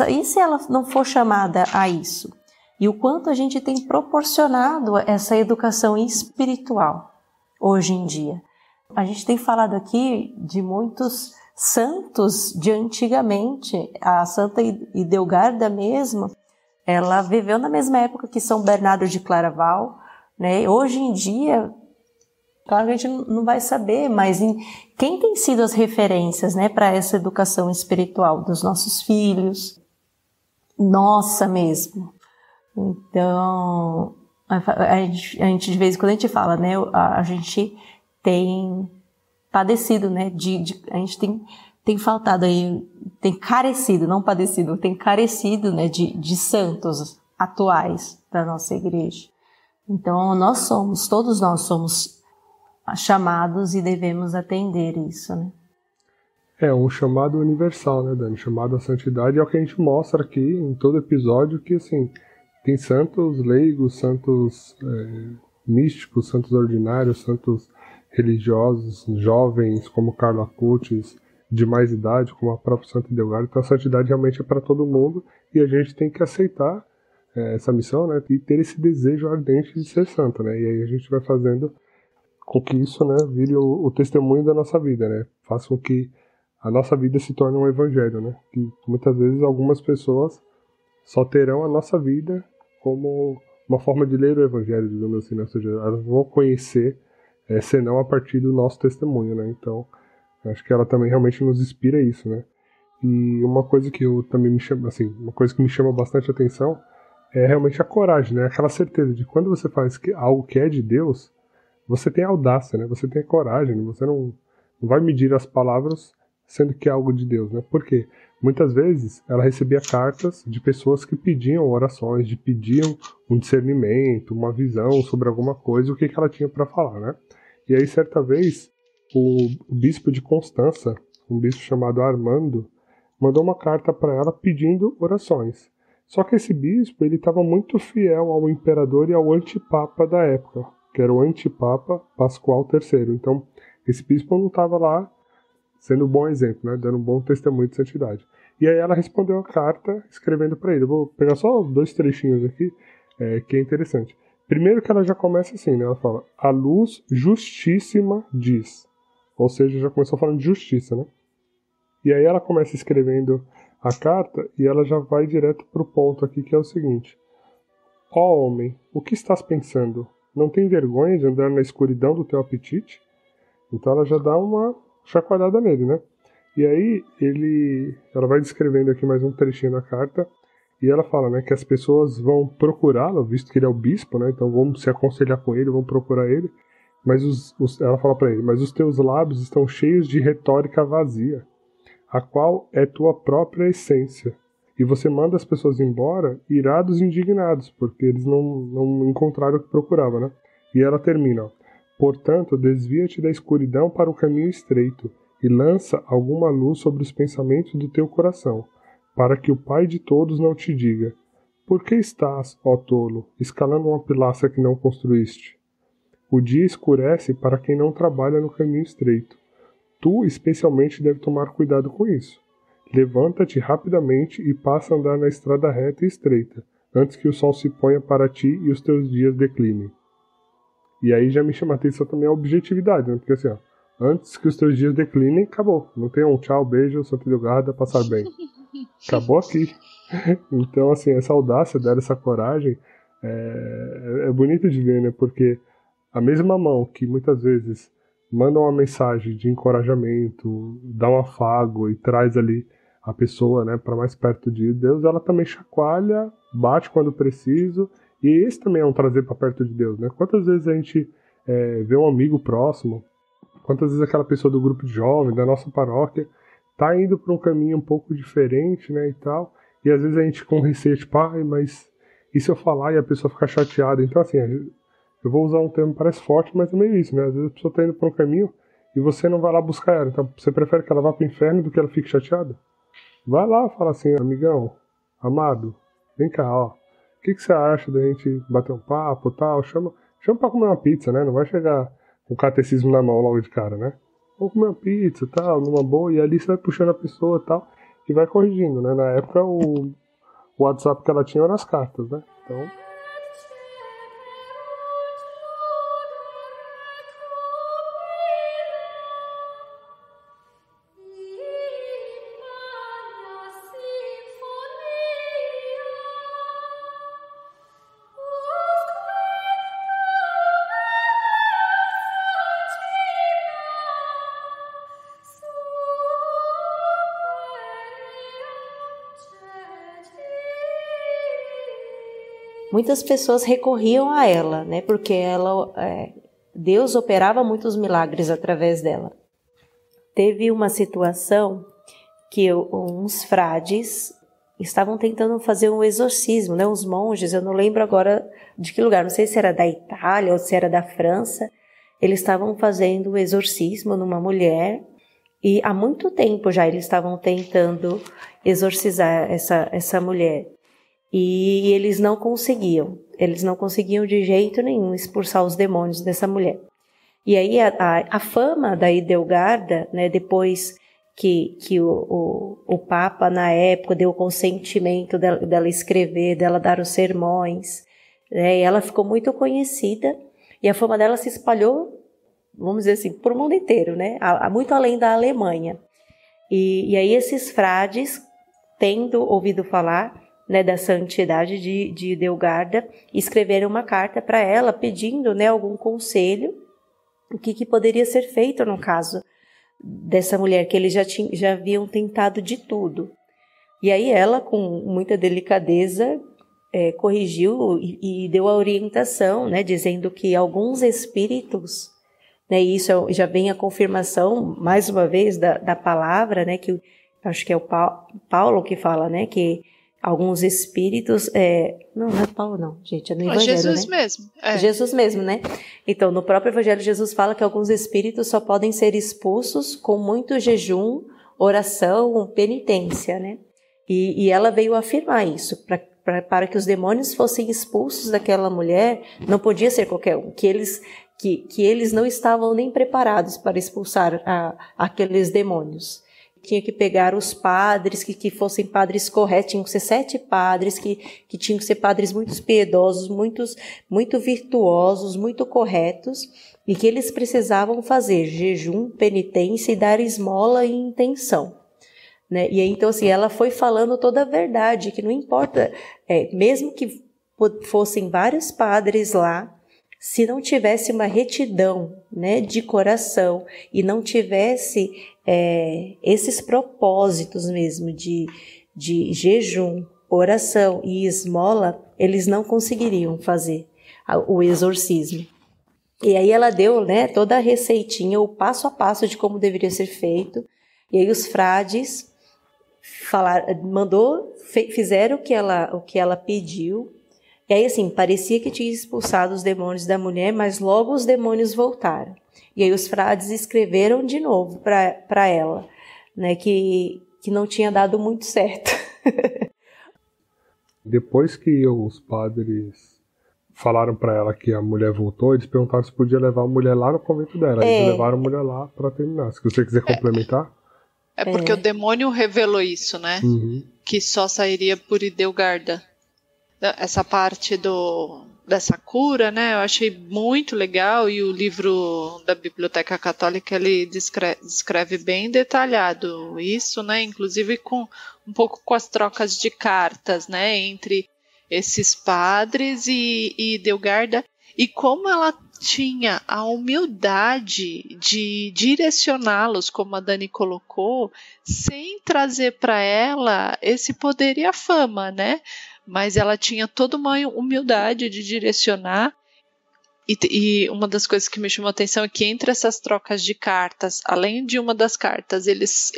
E se ela não for chamada a isso? E o quanto a gente tem proporcionado essa educação espiritual hoje em dia. A gente tem falado aqui de muitos santos de antigamente. A Santa Idelgarda mesmo, ela viveu na mesma época que São Bernardo de Claraval, né? Hoje em dia, claro que a gente não vai saber, mas quem tem sido as referências, né, para essa educação espiritual dos nossos filhos? Nossa mesmo. Então, a gente de vez em quando a gente fala, né, a gente tem padecido, né, a gente tem faltado aí, tem carecido, não padecido, tem carecido, né, de santos atuais da nossa igreja. Então, todos nós somos chamados e devemos atender isso, né. É um chamado universal, né, Dani? Chamado à santidade é o que a gente mostra aqui em todo episódio, que, assim, tem santos leigos, santos místicos, santos ordinários, santos religiosos, jovens, como Carlo Acutis, de mais idade, como a própria Santa Idelgarda. Então a santidade realmente é para todo mundo, e a gente tem que aceitar essa missão, né, e ter esse desejo ardente de ser santo, né, e aí a gente vai fazendo com que isso, né, vire o testemunho da nossa vida, né, faça com que a nossa vida se torne um evangelho, né, que muitas vezes algumas pessoas só terão a nossa vida como uma forma de ler o evangelho, digamos assim, né, ou seja, elas vão conhecer senão a partir do nosso testemunho, né? Então, acho que ela também realmente nos inspira isso, né? E uma coisa que eu também uma coisa que me chama bastante atenção é realmente a coragem, né? Aquela certeza de quando você faz algo que é de Deus, você tem audácia, né? Você tem coragem, né? Você não vai medir as palavras sendo que é algo de Deus, né? Por quê? Muitas vezes ela recebia cartas de pessoas que pediam orações, pediam um discernimento, uma visão sobre alguma coisa, o que ela tinha para falar, né? E aí, certa vez, o bispo de Constança, um bispo chamado Armando, mandou uma carta para ela pedindo orações. Só que esse bispo, ele estava muito fiel ao imperador e ao antipapa da época, que era o antipapa Pascoal III. Então, esse bispo não estava lá sendo um bom exemplo, né, dando um bom testemunho de santidade. E aí ela respondeu a carta escrevendo para ele. Eu vou pegar só 2 trechinhos aqui, que é interessante. Primeiro que ela já começa assim, né? Ela fala, a luz justíssima diz. Ou seja, já começou falando de justiça, né? E aí ela começa escrevendo a carta e ela já vai direto pro ponto aqui, que é o seguinte. Ó homem, o que estás pensando? Não tem vergonha de andar na escuridão do teu apetite? Então ela já dá uma chacoalhada nele, né? E aí ela vai descrevendo aqui mais um trechinho da carta. E ela fala, né, que as pessoas vão procurá-lo, visto que ele é o bispo, né, então vão se aconselhar com ele, vão procurar ele, mas ela fala para ele, mas os teus lábios estão cheios de retórica vazia, a qual é tua própria essência, e você manda as pessoas embora irados e indignados, porque eles não encontraram o que procurava, né, e ela termina, ó, portanto, desvia-te da escuridão para o caminho estreito, e lança alguma luz sobre os pensamentos do teu coração, para que o Pai de todos não te diga: por que estás, ó tolo, escalando uma pilastra que não construíste? O dia escurece para quem não trabalha no caminho estreito. Tu, especialmente, deve tomar cuidado com isso. Levanta-te rapidamente e passa a andar na estrada reta e estreita, antes que o sol se ponha para ti e os teus dias declinem. E aí já me chama a atenção também a objetividade, né? Porque assim, ó, antes que os teus dias declinem, acabou. Não tem um tchau, beijo, Santa Edelgarda, passar bem. Acabou aqui. Então, assim, essa audácia dela, essa coragem, é bonito de ver, né? Porque a mesma mão que muitas vezes manda uma mensagem de encorajamento, dá um afago e traz ali a pessoa, né, para mais perto de Deus, ela também chacoalha, bate quando preciso, e esse também é um trazer para perto de Deus, né? Quantas vezes a gente vê um amigo próximo, quantas vezes aquela pessoa do grupo de jovens, da nossa paróquia, tá indo para um caminho um pouco diferente, né, e tal, e às vezes a gente com receio, tipo, mas e se eu falar e a pessoa ficar chateada? Então, assim, eu vou usar um termo que parece forte, mas é meio isso, né? Às vezes a pessoa tá indo para um caminho e você não vai lá buscar ela. Então, você prefere que ela vá para o inferno do que ela fique chateada? Vai lá, fala assim: amigão, amado, vem cá, ó. O que você acha da gente bater um papo e tal? Chama pra comer uma pizza, né? Não vai chegar com o catecismo na mão logo de cara, né? Vamos comer uma pizza e tal, numa boa, e ali você vai puxando a pessoa e tal, e vai corrigindo, né? Na época, o WhatsApp que ela tinha eram as cartas, né? Então... Muitas pessoas recorriam a ela, né? Porque Deus operava muitos milagres através dela. Teve uma situação que uns frades estavam tentando fazer um exorcismo, né? Uns monges, eu não lembro agora de que lugar, não sei se era da Itália ou se era da França. Eles estavam fazendo o exorcismo numa mulher e há muito tempo já eles estavam tentando exorcizar essa mulher. E eles não conseguiam de jeito nenhum expulsar os demônios dessa mulher. E aí a fama da Edelgarda, né, depois que o Papa na época deu o consentimento dela escrever, dela dar os sermões, né, ela ficou muito conhecida e a fama dela se espalhou, vamos dizer assim, por o mundo inteiro, né, muito além da Alemanha. E aí esses frades, tendo ouvido falar, né, da santidade de Edelgarda, escreveram uma carta para ela pedindo, né, algum conselho, o que poderia ser feito no caso dessa mulher, que eles já haviam tentado de tudo. E aí ela, com muita delicadeza, corrigiu e deu a orientação, né, dizendo que alguns espíritos, né, e isso já vem a confirmação, mais uma vez, da palavra, né, que acho que é o Paulo que fala, né, que alguns espíritos, não é Paulo não, gente, é no Evangelho, Jesus, né? mesmo. Jesus mesmo, né? Então, no próprio Evangelho, Jesus fala que alguns espíritos só podem ser expulsos com muito jejum, oração, penitência, né? E ela veio afirmar isso, para que os demônios fossem expulsos daquela mulher, não podia ser qualquer um, que eles não estavam nem preparados para expulsar aqueles demônios. Tinha que pegar os padres que fossem padres corretos, tinham que ser 7 padres, que tinham que ser padres muito piedosos, muito virtuosos, muito corretos, e que eles precisavam fazer jejum, penitência e dar esmola e intenção. Né? E aí, então, assim, ela foi falando toda a verdade, que não importa, mesmo que fossem vários padres lá, se não tivesse uma retidão, né, de coração e não tivesse esses propósitos mesmo de jejum, oração e esmola, eles não conseguiriam fazer o exorcismo. E aí ela deu, né, toda a receitinha, o passo a passo de como deveria ser feito. E aí os frades fizeram o que ela pediu. E aí, assim, parecia que tinha expulsado os demônios da mulher, mas logo os demônios voltaram. E aí os frades escreveram de novo para ela, né, que não tinha dado muito certo. Depois que os padres falaram para ela que a mulher voltou, eles perguntaram se podia levar a mulher lá no convento dela. Eles levaram a mulher lá para terminar. Se você quiser complementar. É porque o demônio revelou isso, né? Uhum. Que só sairia por Hildegarda. Essa parte dessa cura, né? Eu achei muito legal, e o livro da Biblioteca Católica ele descreve bem detalhado isso, né? Inclusive um pouco com as trocas de cartas, né? Entre esses padres e Hildegarda, e como ela tinha a humildade de direcioná-los, como a Dani colocou, sem trazer para ela esse poder e a fama, né? Mas ela tinha toda uma humildade de direcionar. E uma das coisas que me chamou a atenção é que entre essas trocas de cartas, além de uma das cartas, eles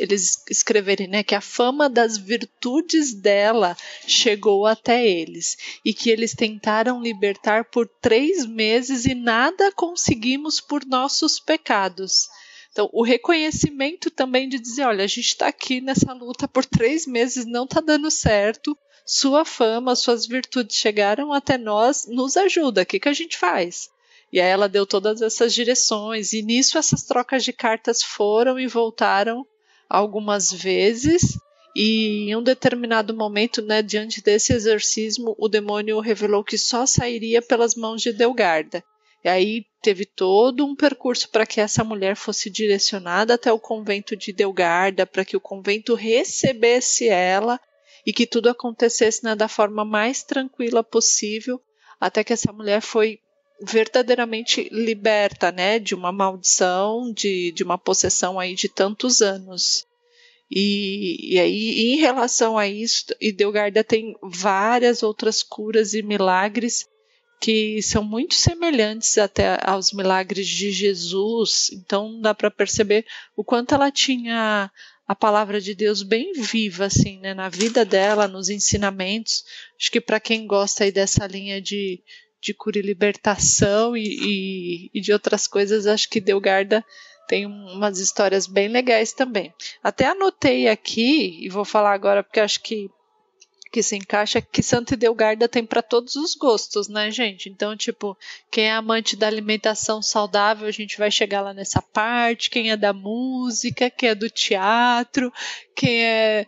escreverem, né, que a fama das virtudes dela chegou até eles, e que eles tentaram libertar por 3 meses e nada conseguimos por nossos pecados. Então, o reconhecimento também de dizer, olha, a gente está aqui nessa luta por 3 meses, não está dando certo, sua fama, suas virtudes chegaram até nós, nos ajuda, o que a gente faz? E aí ela deu todas essas direções, e nisso essas trocas de cartas foram e voltaram algumas vezes, e em um determinado momento, né, diante desse exorcismo, o demônio revelou que só sairia pelas mãos de Hildegarda. E aí teve todo um percurso para que essa mulher fosse direcionada até o convento de Hildegarda, para que o convento recebesse ela, e que tudo acontecesse, né, da forma mais tranquila possível, até que essa mulher foi verdadeiramente liberta, né, de uma maldição, de uma possessão aí de tantos anos. E aí, em relação a isso, Hildegarda tem várias outras curas e milagres que são muito semelhantes até aos milagres de Jesus. Então dá para perceber o quanto ela tinha a palavra de Deus bem viva, assim, né, na vida dela, nos ensinamentos. Acho que para quem gosta aí dessa linha de cura e libertação e de outras coisas, acho que Hildegarda tem umas histórias bem legais também. Até anotei aqui, e vou falar agora porque acho que se encaixa, que Santa Hildegarda tem para todos os gostos, né, gente? Então, tipo, quem é amante da alimentação saudável, a gente vai chegar lá nessa parte. Quem é da música, quem é do teatro, quem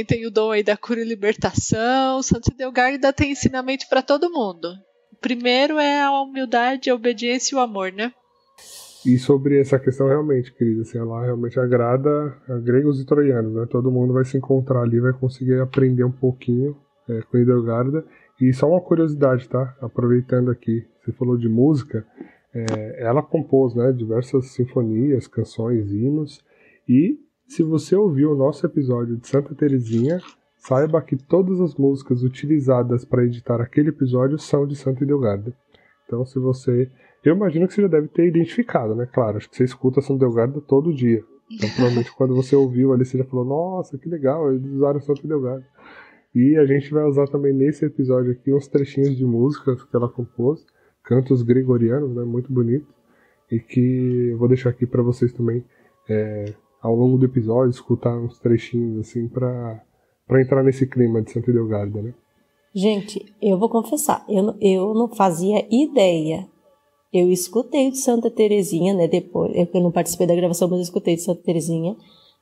tem o dom aí da cura e libertação, Santa Hildegarda tem ensinamento para todo mundo. O primeiro é a humildade, a obediência e o amor, né? E sobre essa questão, realmente, querida, assim, ela realmente agrada a gregos e troianos, né? Todo mundo vai se encontrar ali, vai conseguir aprender um pouquinho com Hildegarda. E só uma curiosidade, tá? Aproveitando aqui, você falou de música, ela compôs, né, diversas sinfonias, canções, hinos. E se você ouviu o nosso episódio de Santa Teresinha, saiba que todas as músicas utilizadas para editar aquele episódio são de Santa Hildegarda. Então, se você... Eu imagino que você já deve ter identificado, né? Claro, acho que você escuta Santa Hildegarda todo dia. Então, provavelmente, quando você ouviu ali, você já falou, nossa, que legal, eles usaram Santa Hildegarda. E a gente vai usar também nesse episódio aqui uns trechinhos de músicas que ela compôs, cantos gregorianos, né? Muito bonitos. E que eu vou deixar aqui para vocês também, ao longo do episódio, escutar uns trechinhos, assim, para entrar nesse clima de Santa Hildegarda, né? Gente, eu vou confessar, eu não fazia ideia. Eu escutei de Santa Teresinha, né, depois, eu não participei da gravação, mas eu escutei de Santa Teresinha,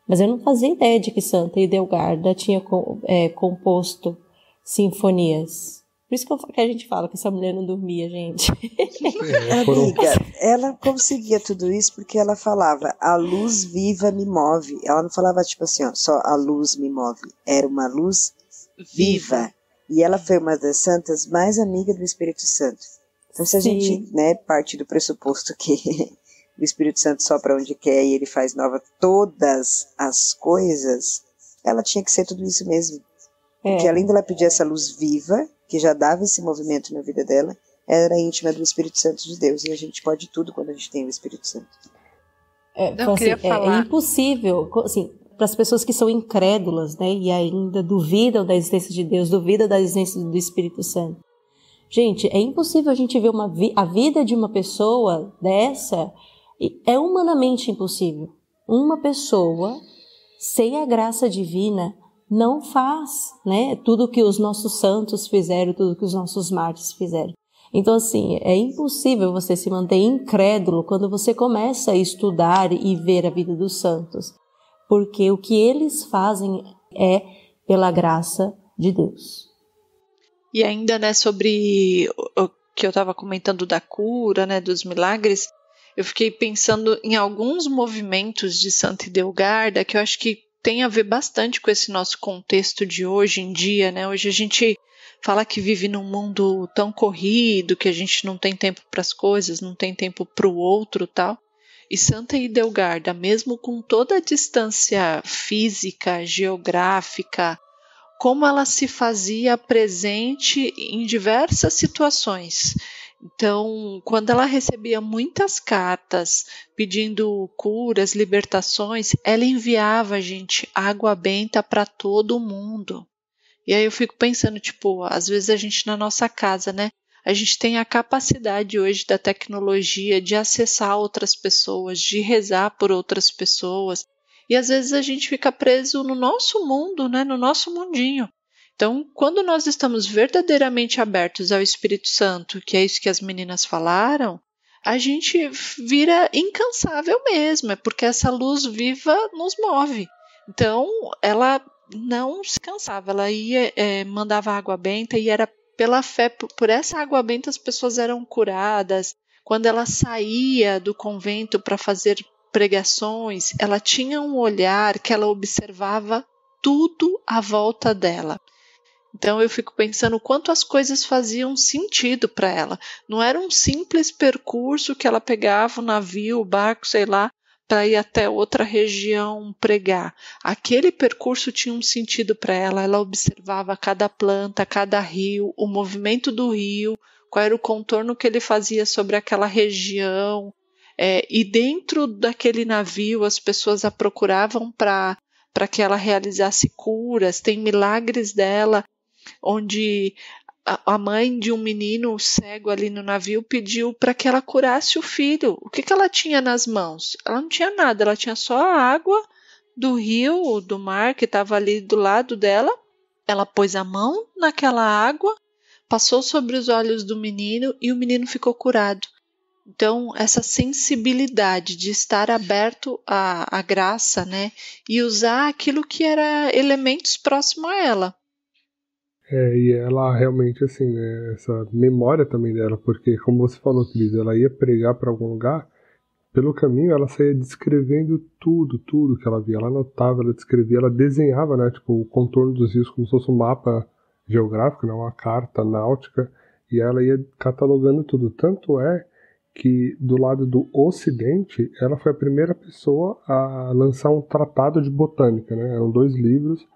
mas eu não fazia ideia de que Santa Hildegarda tinha composto sinfonias. Por isso que a gente fala que essa mulher não dormia, gente. Amiga, ela conseguia tudo isso porque ela falava, a luz viva me move. Ela não falava tipo assim, ó, só a luz me move. Era uma luz viva. E ela foi uma das santas mais amigas do Espírito Santo. Então, se a gente, né, parte do pressuposto que o Espírito Santo sopra onde quer e ele faz nova todas as coisas, ela tinha que ser tudo isso mesmo. Porque além dela pedir essa luz viva, que já dava esse movimento na vida dela, ela era íntima do Espírito Santo de Deus. E a gente pode tudo quando a gente tem o Espírito Santo. É impossível, assim, para as pessoas que são incrédulas, né, e ainda duvidam da existência de Deus, duvidam da existência do Espírito Santo. Gente, é impossível a gente ver a vida de uma pessoa dessa E é humanamente impossível. Uma pessoa sem a graça divina não faz, né, tudo que os nossos santos fizeram, tudo que os nossos mártires fizeram. Então, assim, é impossível você se manter incrédulo quando você começa a estudar e ver a vida dos santos, porque o que eles fazem é pela graça de Deus. E ainda, né, sobre o que eu estava comentando da cura, né, dos milagres, eu fiquei pensando em alguns movimentos de Santa Idelgarda que eu acho que tem a ver bastante com esse nosso contexto de hoje em dia, né? Hoje a gente fala que vive num mundo tão corrido, que a gente não tem tempo para as coisas, não tem tempo para o outro, tal. E Santa Idelgarda, mesmo com toda a distância física, geográfica, como ela se fazia presente em diversas situações. Então, quando ela recebia muitas cartas pedindo curas, libertações, ela enviava, gente, água benta para todo mundo. E aí eu fico pensando, tipo, às vezes a gente na nossa casa, né? A gente tem a capacidade hoje da tecnologia de acessar outras pessoas, de rezar por outras pessoas. E às vezes a gente fica preso no nosso mundo, né? No nosso mundinho. Então, quando nós estamos verdadeiramente abertos ao Espírito Santo, que é isso que as meninas falaram, a gente vira incansável mesmo, é porque essa luz viva nos move. Então, ela não se cansava, ela ia, mandava água benta e era pela fé, por essa água benta as pessoas eram curadas. Quando ela saía do convento para fazer pregações, ela tinha um olhar que ela observava tudo à volta dela. Então eu fico pensando o quanto as coisas faziam sentido para ela. Não era um simples percurso que ela pegava o navio, o barco, sei lá, para ir até outra região pregar. Aquele percurso tinha um sentido para ela. Ela observava cada planta, cada rio, o movimento do rio, qual era o contorno que ele fazia sobre aquela região. E dentro daquele navio as pessoas a procuravam para que ela realizasse curas. Tem milagres dela onde a mãe de um menino cego ali no navio pediu para que ela curasse o filho. O que ela tinha nas mãos? Ela não tinha nada, ela tinha só a água do rio, do mar que estava ali do lado dela. Ela pôs a mão naquela água, passou sobre os olhos do menino e o menino ficou curado. Então, essa sensibilidade de estar aberto à graça, né, e usar aquilo que era elementos próximos a ela. E ela realmente, assim, né, essa memória também dela, porque, como você falou, Cris, ela ia pregar para algum lugar, pelo caminho ela saía descrevendo tudo que ela via. Ela anotava, ela descrevia, ela desenhava, né, tipo, o contorno dos rios como se fosse um mapa geográfico, né, uma carta náutica, e ela ia catalogando tudo. Tanto é que, do lado do Ocidente, ela foi a primeira pessoa a lançar um tratado de botânica, né, eram 2 livros,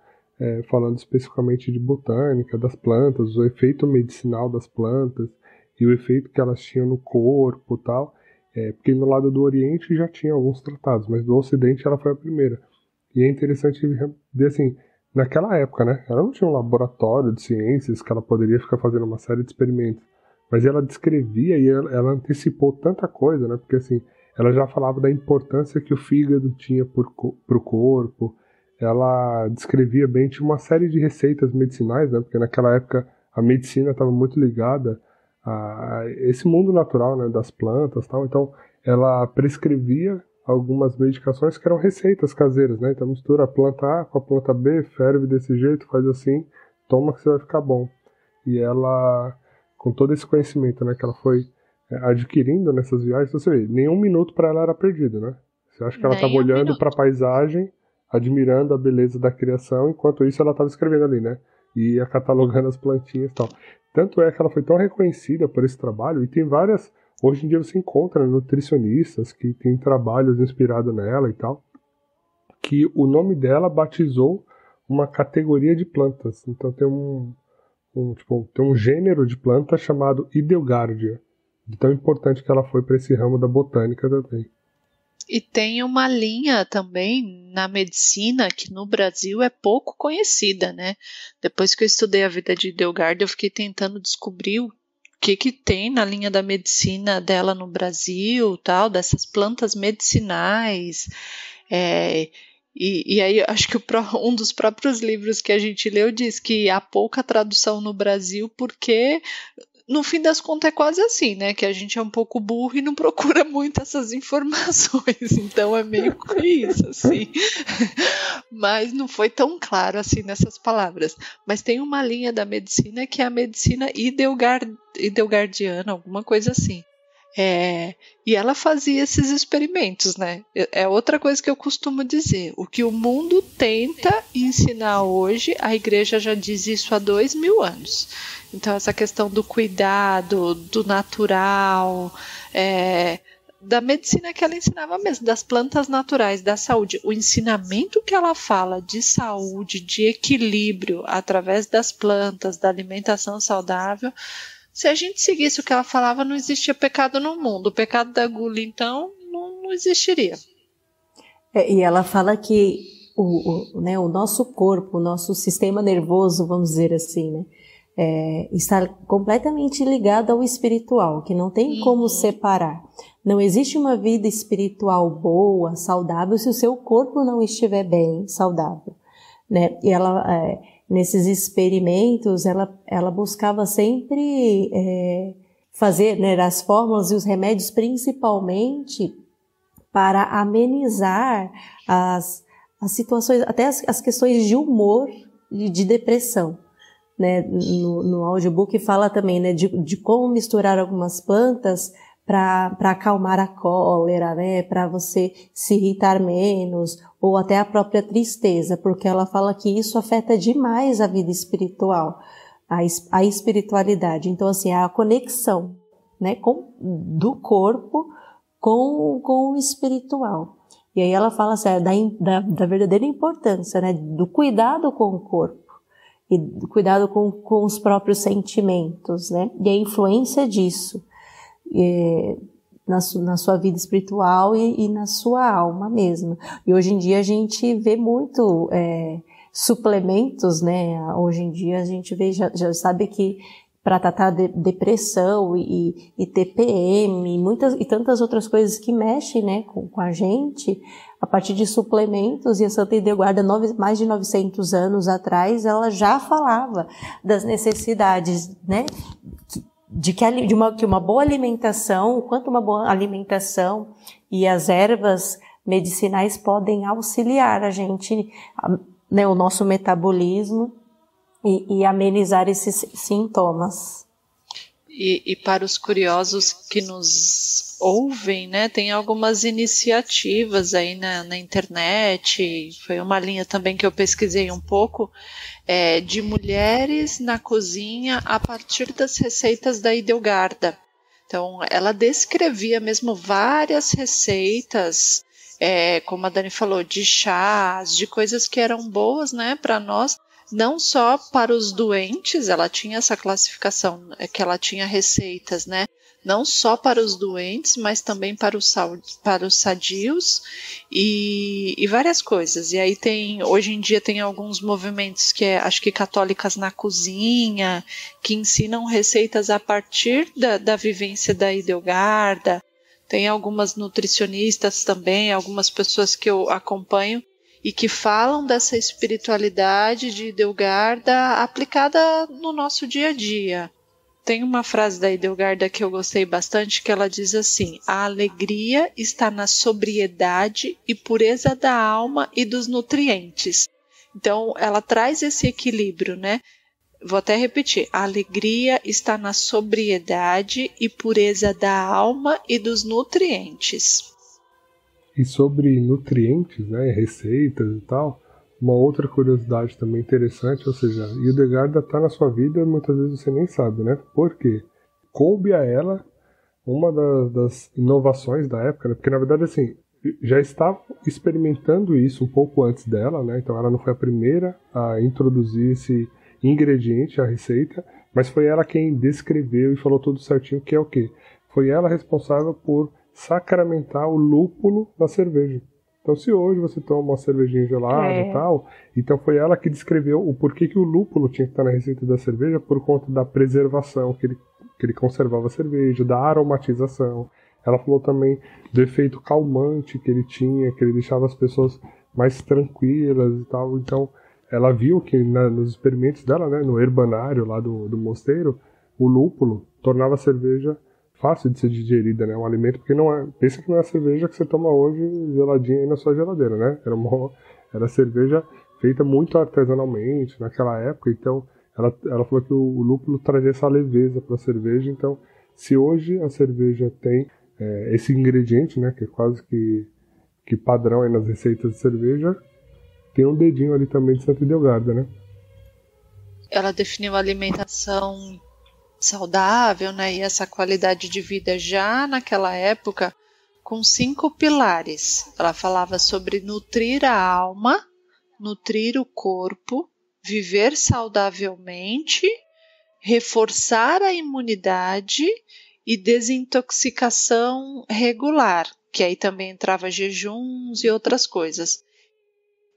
falando especificamente de botânica, das plantas, o efeito medicinal das plantas e o efeito que elas tinham no corpo e tal, porque no lado do Oriente já tinha alguns tratados, mas do Ocidente ela foi a primeira. E é interessante ver assim, naquela época, né, ela não tinha um laboratório de ciências que ela poderia ficar fazendo uma série de experimentos, mas ela descrevia e ela antecipou tanta coisa, né, porque assim, ela já falava da importância que o fígado tinha pro corpo. Ela descrevia bem, tinha uma série de receitas medicinais, né? Porque naquela época a medicina estava muito ligada a esse mundo natural, né? Das plantas e tal. Então, ela prescrevia algumas medicações que eram receitas caseiras, né? Então, mistura a planta A com a planta B, ferve desse jeito, faz assim, toma que você vai ficar bom. E ela, com todo esse conhecimento, né? Que ela foi adquirindo nessas viagens, você vê, nenhum minuto para ela era perdido, né? Você acha que ela estava olhando para a paisagem, admirando a beleza da criação, enquanto isso ela estava escrevendo ali, né? E ia catalogando as plantinhas e tal. Tanto é que ela foi tão reconhecida por esse trabalho, e tem várias... Hoje em dia você encontra nutricionistas que tem trabalhos inspirados nela e tal, que o nome dela batizou uma categoria de plantas. Então tem tem um gênero de planta chamado Idelgardia, de tão importante que ela foi para esse ramo da botânica também. E tem uma linha também na medicina que no Brasil é pouco conhecida, né? Depois que eu estudei a vida de Idelgarda, eu fiquei tentando descobrir que tem na linha da medicina dela no Brasil, tal, dessas plantas medicinais. E aí acho que um dos próprios livros que a gente leu diz que há pouca tradução no Brasil porque no fim das contas é quase assim, né? Que a gente é um pouco burro e não procura muito essas informações. Então é meio que isso, assim. Mas não foi tão claro assim nessas palavras. Mas tem uma linha da medicina que é a medicina idelgardiana, alguma coisa assim. E ela fazia esses experimentos, né? É outra coisa que eu costumo dizer. O que o mundo tenta ensinar hoje, a igreja já diz isso há 2000 anos. Então, essa questão do cuidado, do natural, da medicina que ela ensinava mesmo, das plantas naturais, da saúde. O ensinamento que ela fala de saúde, de equilíbrio, através das plantas, da alimentação saudável. Se a gente seguisse o que ela falava, não existia pecado no mundo. O pecado da gula, então, não existiria. E ela fala que o nosso corpo, o nosso sistema nervoso, vamos dizer assim, né, está completamente ligado ao espiritual, que não tem como separar. Não existe uma vida espiritual boa, saudável, se o seu corpo não estiver bem, saudável, né? E ela, nesses experimentos, ela buscava sempre fazer, né, as fórmulas e os remédios principalmente para amenizar as situações, até as questões de humor e de depressão. Né, no audiobook fala também, né, de como misturar algumas plantas para acalmar a cólera, né, para você se irritar menos, ou até a própria tristeza, porque ela fala que isso afeta demais a vida espiritual, a espiritualidade. Então, assim, a conexão, né, do corpo com o espiritual. E aí ela fala assim, da verdadeira importância, né, do cuidado com o corpo. E cuidado com os próprios sentimentos, né? E a influência disso na sua vida espiritual e na sua alma mesmo. E hoje em dia a gente vê muito suplementos, né? Hoje em dia a gente vê, já sabe que para tratar depressão e TPM e tantas outras coisas que mexem, né, com a gente, a partir de suplementos, e a Santa Idelgarda, mais de 900 anos atrás, ela já falava das necessidades, né, que uma boa alimentação, quanto uma boa alimentação e as ervas medicinais podem auxiliar a gente, né, o nosso metabolismo, e amenizar esses sintomas. E para os curiosos que nos ouvem, né, tem algumas iniciativas aí na internet, foi uma linha também que eu pesquisei um pouco, de mulheres na cozinha a partir das receitas da Idelgarda. Então, ela descrevia mesmo várias receitas, como a Dani falou, de chás, de coisas que eram boas, né, para nós, não só para os doentes, ela tinha essa classificação, que ela tinha receitas, né? Não só para os doentes, mas também para os sadios e várias coisas. E aí hoje em dia tem alguns movimentos que acho que católicas na cozinha, que ensinam receitas a partir da vivência da Idelgarda. Tem algumas nutricionistas também, algumas pessoas que eu acompanho, e que falam dessa espiritualidade de Idelgarda aplicada no nosso dia a dia. Tem uma frase da Idelgarda que eu gostei bastante, que ela diz assim: a alegria está na sobriedade e pureza da alma e dos nutrientes. Então, ela traz esse equilíbrio, né? Vou até repetir: a alegria está na sobriedade e pureza da alma e dos nutrientes. E sobre nutrientes, né, receitas e tal, uma outra curiosidade também interessante, ou seja, a Idelgarda está na sua vida e muitas vezes você nem sabe, né? Por quê? Coube a ela uma das inovações da época, né? Porque na verdade assim, já estava experimentando isso um pouco antes dela, né? Então ela não foi a primeira a introduzir esse ingrediente à receita, mas foi ela quem descreveu e falou tudo certinho, que é o quê? Foi ela responsável por sacramentar o lúpulo na cerveja. Então, se hoje você toma uma cervejinha gelada e tal, então foi ela que descreveu o porquê que o lúpulo tinha que estar na receita da cerveja por conta da preservação, que ele conservava a cerveja, da aromatização. Ela falou também do efeito calmante que ele tinha, que ele deixava as pessoas mais tranquilas e tal. Então, ela viu que nos experimentos dela, né, no herbanário lá do mosteiro, o lúpulo tornava a cerveja fácil de ser digerida, né? Um alimento, porque pensa que não é a cerveja que você toma hoje geladinha aí na sua geladeira, né? Era cerveja feita muito artesanalmente naquela época, então ela falou que o lúpulo trazia essa leveza para a cerveja. Então, se hoje a cerveja tem esse ingrediente, né, que é quase que padrão aí nas receitas de cerveja, tem um dedinho ali também de Santa Edelgarda, né? Ela definiu a alimentação saudável, né, e essa qualidade de vida já naquela época com 5 pilares. Ela falava sobre nutrir a alma, nutrir o corpo, viver saudavelmente, reforçar a imunidade e desintoxicação regular, que aí também entrava jejuns e outras coisas.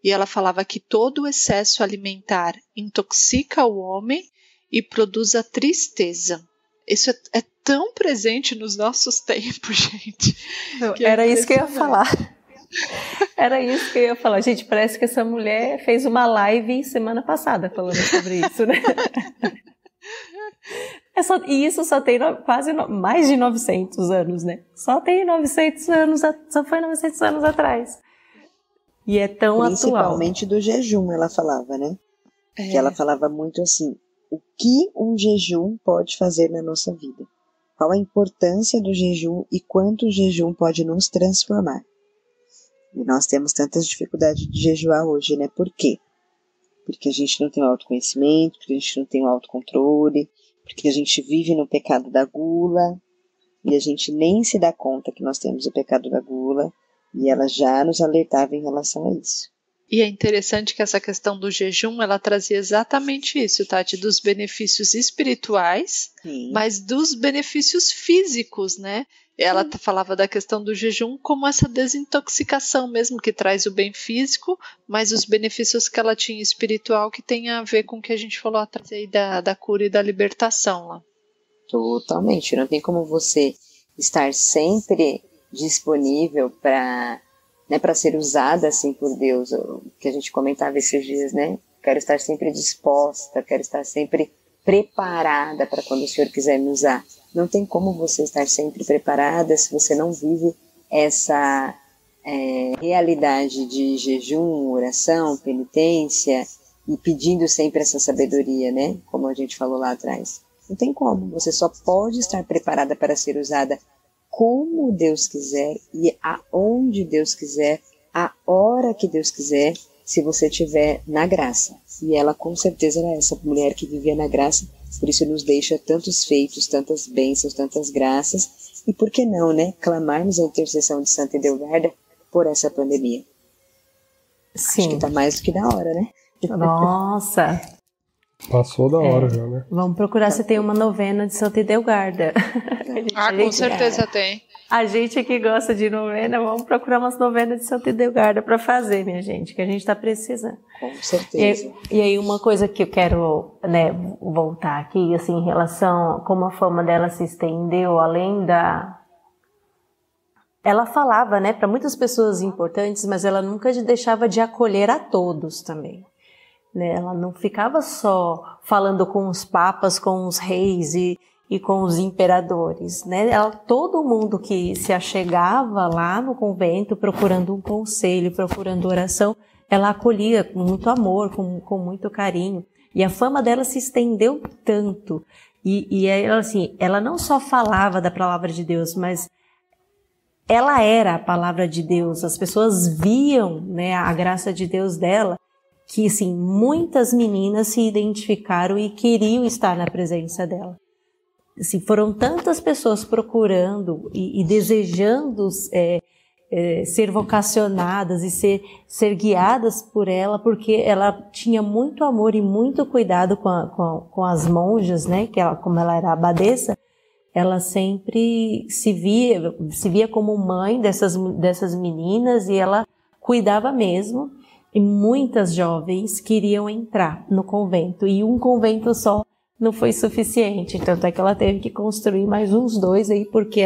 E ela falava que todo o excesso alimentar intoxica o homem e produz a tristeza. Isso é tão presente nos nossos tempos, gente. Era isso que eu ia falar. Era isso que eu ia falar. Gente, parece que essa mulher fez uma live semana passada falando sobre isso, né? E isso só tem quase mais de 900 anos, né? Só tem 900 anos, só foi 900 anos atrás. E é tão atual. Principalmente do jejum, ela falava, né? Que ela falava muito assim, o que um jejum pode fazer na nossa vida? Qual a importância do jejum e quanto o jejum pode nos transformar? E nós temos tantas dificuldades de jejuar hoje, né? Por quê? Porque a gente não tem o autoconhecimento, porque a gente não tem o autocontrole, porque a gente vive no pecado da gula, e a gente nem se dá conta que nós temos o pecado da gula, e ela já nos alertava em relação a isso. E é interessante que essa questão do jejum, ela trazia exatamente isso, Tati, dos benefícios espirituais, sim, mas dos benefícios físicos, né? Ela falava da questão do jejum como essa desintoxicação mesmo, que traz o bem físico, mas os benefícios que ela tinha espiritual, que tem a ver com o que a gente falou atrás aí da cura e da libertação lá. Totalmente, não tem como você estar sempre disponível para ser usada assim por Deus, o que a gente comentava esses dias, né? Quero estar sempre disposta, quero estar sempre preparada para quando o Senhor quiser me usar. Não tem como você estar sempre preparada se você não vive essa realidade de jejum, oração, penitência e pedindo sempre essa sabedoria, né? Como a gente falou lá atrás. Não tem como, você só pode estar preparada para ser usada como Deus quiser e aonde Deus quiser, a hora que Deus quiser, se você estiver na graça. E ela com certeza era essa mulher que vivia na graça, por isso nos deixa tantos feitos, tantas bênçãos, tantas graças. E por que não, né? Clamarmos a intercessão de Santa Edelgarda por essa pandemia. Sim. Acho que está mais do que na hora, né? Nossa! Passou da hora já, né? Vamos procurar se tem uma novena de Santa Edelgarda. Com certeza tem. A gente que gosta de novena, vamos procurar umas novenas de Santa Edelgarda para fazer, minha gente, que a gente está precisando. Com certeza. E aí uma coisa que eu quero, né, voltar aqui, assim, em relação a como a fama dela se estendeu, além da... Ela falava, né, para muitas pessoas importantes, mas ela nunca deixava de acolher a todos também. Ela não ficava só falando com os papas, com os reis e com os imperadores, né? Todo mundo que se achegava lá no convento procurando um conselho, procurando oração, ela acolhia com muito amor, com muito carinho. E a fama dela se estendeu tanto. E ela, assim, ela não só falava da palavra de Deus, mas ela era a palavra de Deus. As pessoas viam, né, a graça de Deus dela, que, assim, muitas meninas se identificaram e queriam estar na presença dela. Assim, foram tantas pessoas procurando e desejando ser vocacionadas e ser guiadas por ela, porque ela tinha muito amor e muito cuidado com as monjas, né? Como ela era abadesa, ela sempre se via como mãe dessas meninas, e ela cuidava mesmo, e muitas jovens queriam entrar no convento, e um convento só não foi suficiente, tanto é que ela teve que construir mais uns 2 aí, porque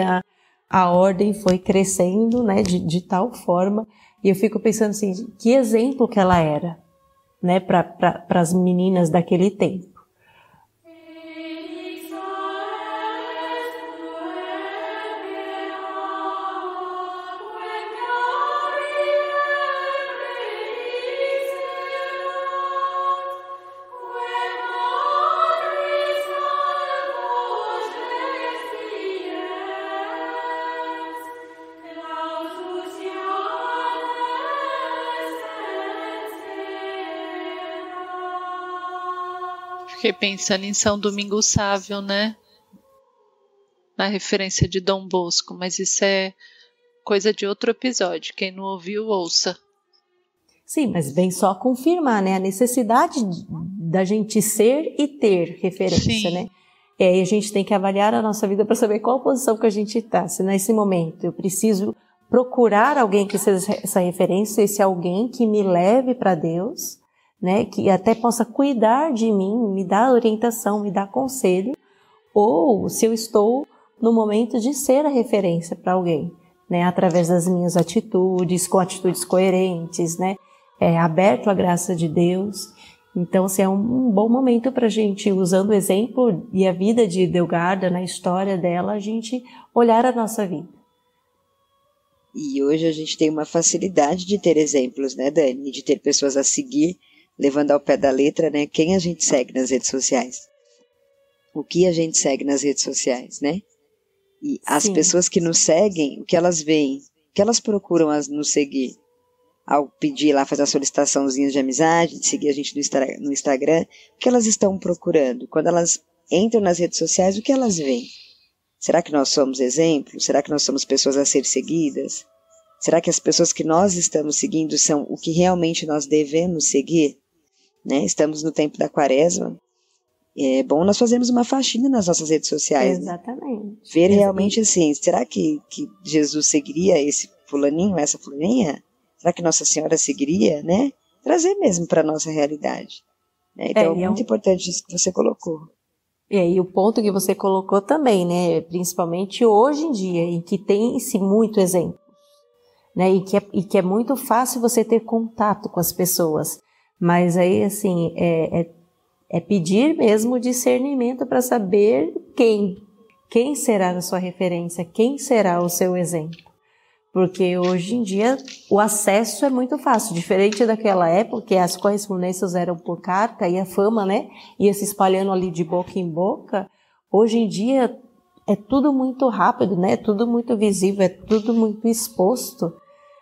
a ordem foi crescendo, né, de tal forma, e eu fico pensando assim, que exemplo que ela era, né, para as meninas daquele tempo. Fiquei pensando em São Domingos Sávio, né? Na referência de Dom Bosco, mas isso é coisa de outro episódio. Quem não ouviu, ouça. Sim, mas vem só confirmar, né? A necessidade da gente ser e ter referência, Sim. né? E aí a gente tem que avaliar a nossa vida para saber qual posição que a gente está. Se nesse momento eu preciso procurar alguém que seja essa referência, esse alguém que me leve para Deus, né, que até possa cuidar de mim, me dar orientação, me dar conselho, ou se eu estou no momento de ser a referência para alguém, né, através das minhas atitudes, com atitudes coerentes, né, aberto à graça de Deus. Então, assim, é um bom momento para a gente, usando o exemplo e a vida de Hildegarda, na história dela, a gente olhar a nossa vida. E hoje a gente tem uma facilidade de ter exemplos, né, Dani, de ter pessoas a seguir, levando ao pé da letra, né, quem a gente segue nas redes sociais. O que a gente segue nas redes sociais, né? E as Sim. pessoas que nos seguem, o que elas veem, o que elas procuram nos seguir. Ao pedir lá, fazer uma solicitaçãozinha de amizade, de seguir a gente no Instagram, o que elas estão procurando? Quando elas entram nas redes sociais, o que elas veem? Será que nós somos exemplos? Será que nós somos pessoas a ser seguidas? Será que as pessoas que nós estamos seguindo são o que realmente nós devemos seguir? Né? Estamos no tempo da Quaresma. É bom nós fazermos uma faxina nas nossas redes sociais. Exatamente. Né? Ver realmente assim, será que Jesus seguiria esse fulaninho, essa fulaninha? Será que Nossa Senhora seguiria? Né? Trazer mesmo para a nossa realidade. Né? Então é muito importante isso que você colocou. E o ponto que você colocou também, né? Principalmente hoje em dia, em que tem-se muito exemplo. Né? E que é muito fácil você ter contato com as pessoas. Mas aí, assim, é pedir mesmo discernimento para saber quem será a sua referência, quem será o seu exemplo. Porque hoje em dia o acesso é muito fácil, diferente daquela época que as correspondências eram por carta e a fama, né, ia se espalhando ali de boca em boca. Hoje em dia é tudo muito rápido, né, é tudo muito visível, é tudo muito exposto.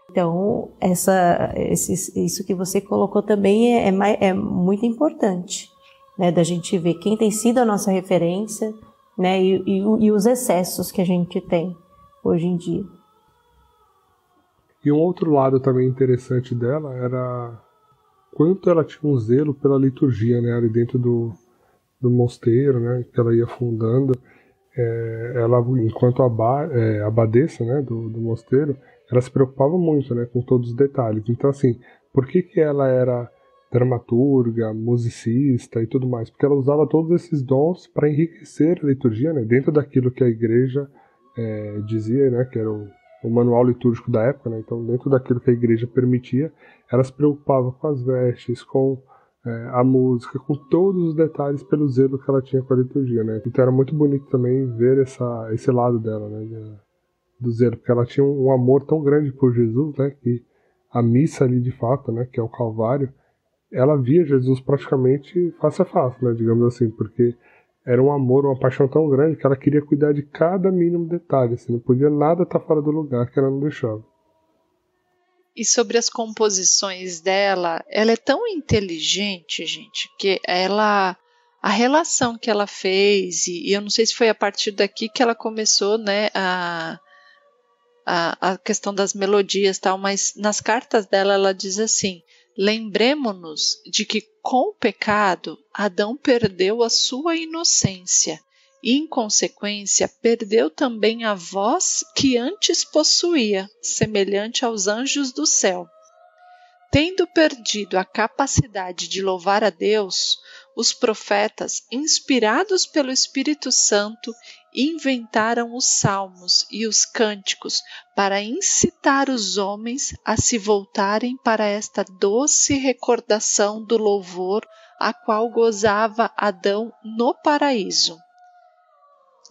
Então, isso que você colocou também é muito importante, né, da gente ver quem tem sido a nossa referência, né, e os excessos que a gente tem hoje em dia. E um outro lado também interessante dela era quanto ela tinha um zelo pela liturgia, né, ali dentro do mosteiro, né, que ela ia fundando. Ela, enquanto abadesa, né, do mosteiro, ela se preocupava muito, né, com todos os detalhes. Então, assim, por que ela era dramaturga, musicista e tudo mais? Porque ela usava todos esses dons para enriquecer a liturgia, né, dentro daquilo que a igreja dizia, né, que era o manual litúrgico da época, né, então dentro daquilo que a igreja permitia, ela se preocupava com as vestes, com a música, com todos os detalhes pelo zelo que ela tinha com a liturgia, né. Então era muito bonito também ver esse lado dela, né, do zelo, porque ela tinha um amor tão grande por Jesus, né, que a missa ali de fato, né, que é o Calvário, ela via Jesus praticamente face a face, né, digamos assim, porque era um amor, uma paixão tão grande que ela queria cuidar de cada mínimo detalhe, assim, não podia nada estar fora do lugar que ela não deixava. E sobre as composições dela, ela é tão inteligente, gente, que a relação que ela fez, e eu não sei se foi a partir daqui que ela começou, né, a questão das melodias e tal, mas nas cartas dela ela diz assim: lembremo-nos de que com o pecado Adão perdeu a sua inocência e, em consequência, perdeu também a voz que antes possuía, semelhante aos anjos do céu. Tendo perdido a capacidade de louvar a Deus, os profetas, inspirados pelo Espírito Santo, inventaram os salmos e os cânticos para incitar os homens a se voltarem para esta doce recordação do louvor a qual gozava Adão no paraíso.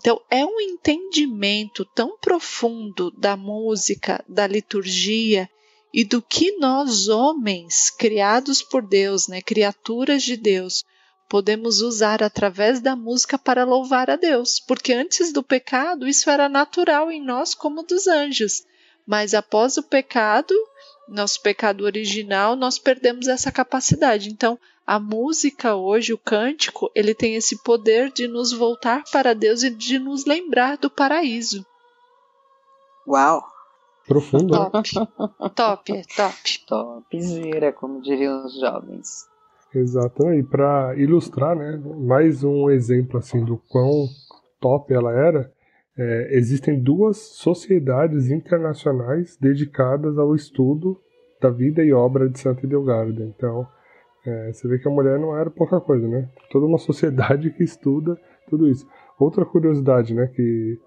Então, é um entendimento tão profundo da música, da liturgia e do que nós, homens, criados por Deus, né, criaturas de Deus, podemos usar através da música para louvar a Deus. Porque antes do pecado, isso era natural em nós como dos anjos. Mas após o pecado, nosso pecado original, nós perdemos essa capacidade. Então, a música hoje, o cântico, ele tem esse poder de nos voltar para Deus e de nos lembrar do paraíso. Uau! Profundo, né? Top. Topzera, como diriam os jovens. Exato. E para ilustrar, né, mais um exemplo assim do quão top ela era, existem 2 sociedades internacionais dedicadas ao estudo da vida e obra de Santa Hildegarda. Então, você vê que a mulher não era pouca coisa, né? Toda uma sociedade que estuda tudo isso. Outra curiosidade, né, que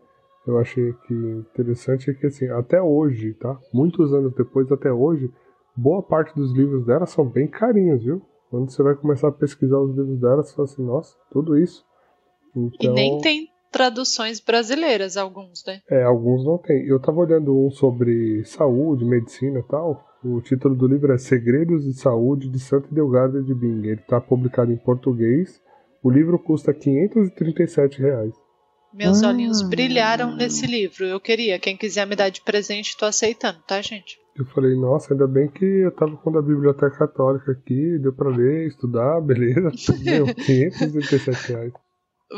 eu achei que interessante é que, assim, até hoje, tá? Muitos anos depois, até hoje, boa parte dos livros dela são bem carinhos, viu? Quando você vai começar a pesquisar os livros dela, você fala assim, nossa, tudo isso. Então, e nem tem traduções brasileiras, alguns, né? Alguns não tem. Eu tava olhando um sobre saúde, medicina e tal. O título do livro é Segredos de Saúde de Santa Hildegarda de Bingen. Ele está publicado em português. O livro custa R$537. Meus olhinhos brilharam nesse livro. Eu queria. Quem quiser me dar de presente, estou aceitando, tá, gente? Eu falei, nossa, ainda bem que eu tava com a Biblioteca Católica aqui, deu pra ler, estudar, beleza. Meu, R$537.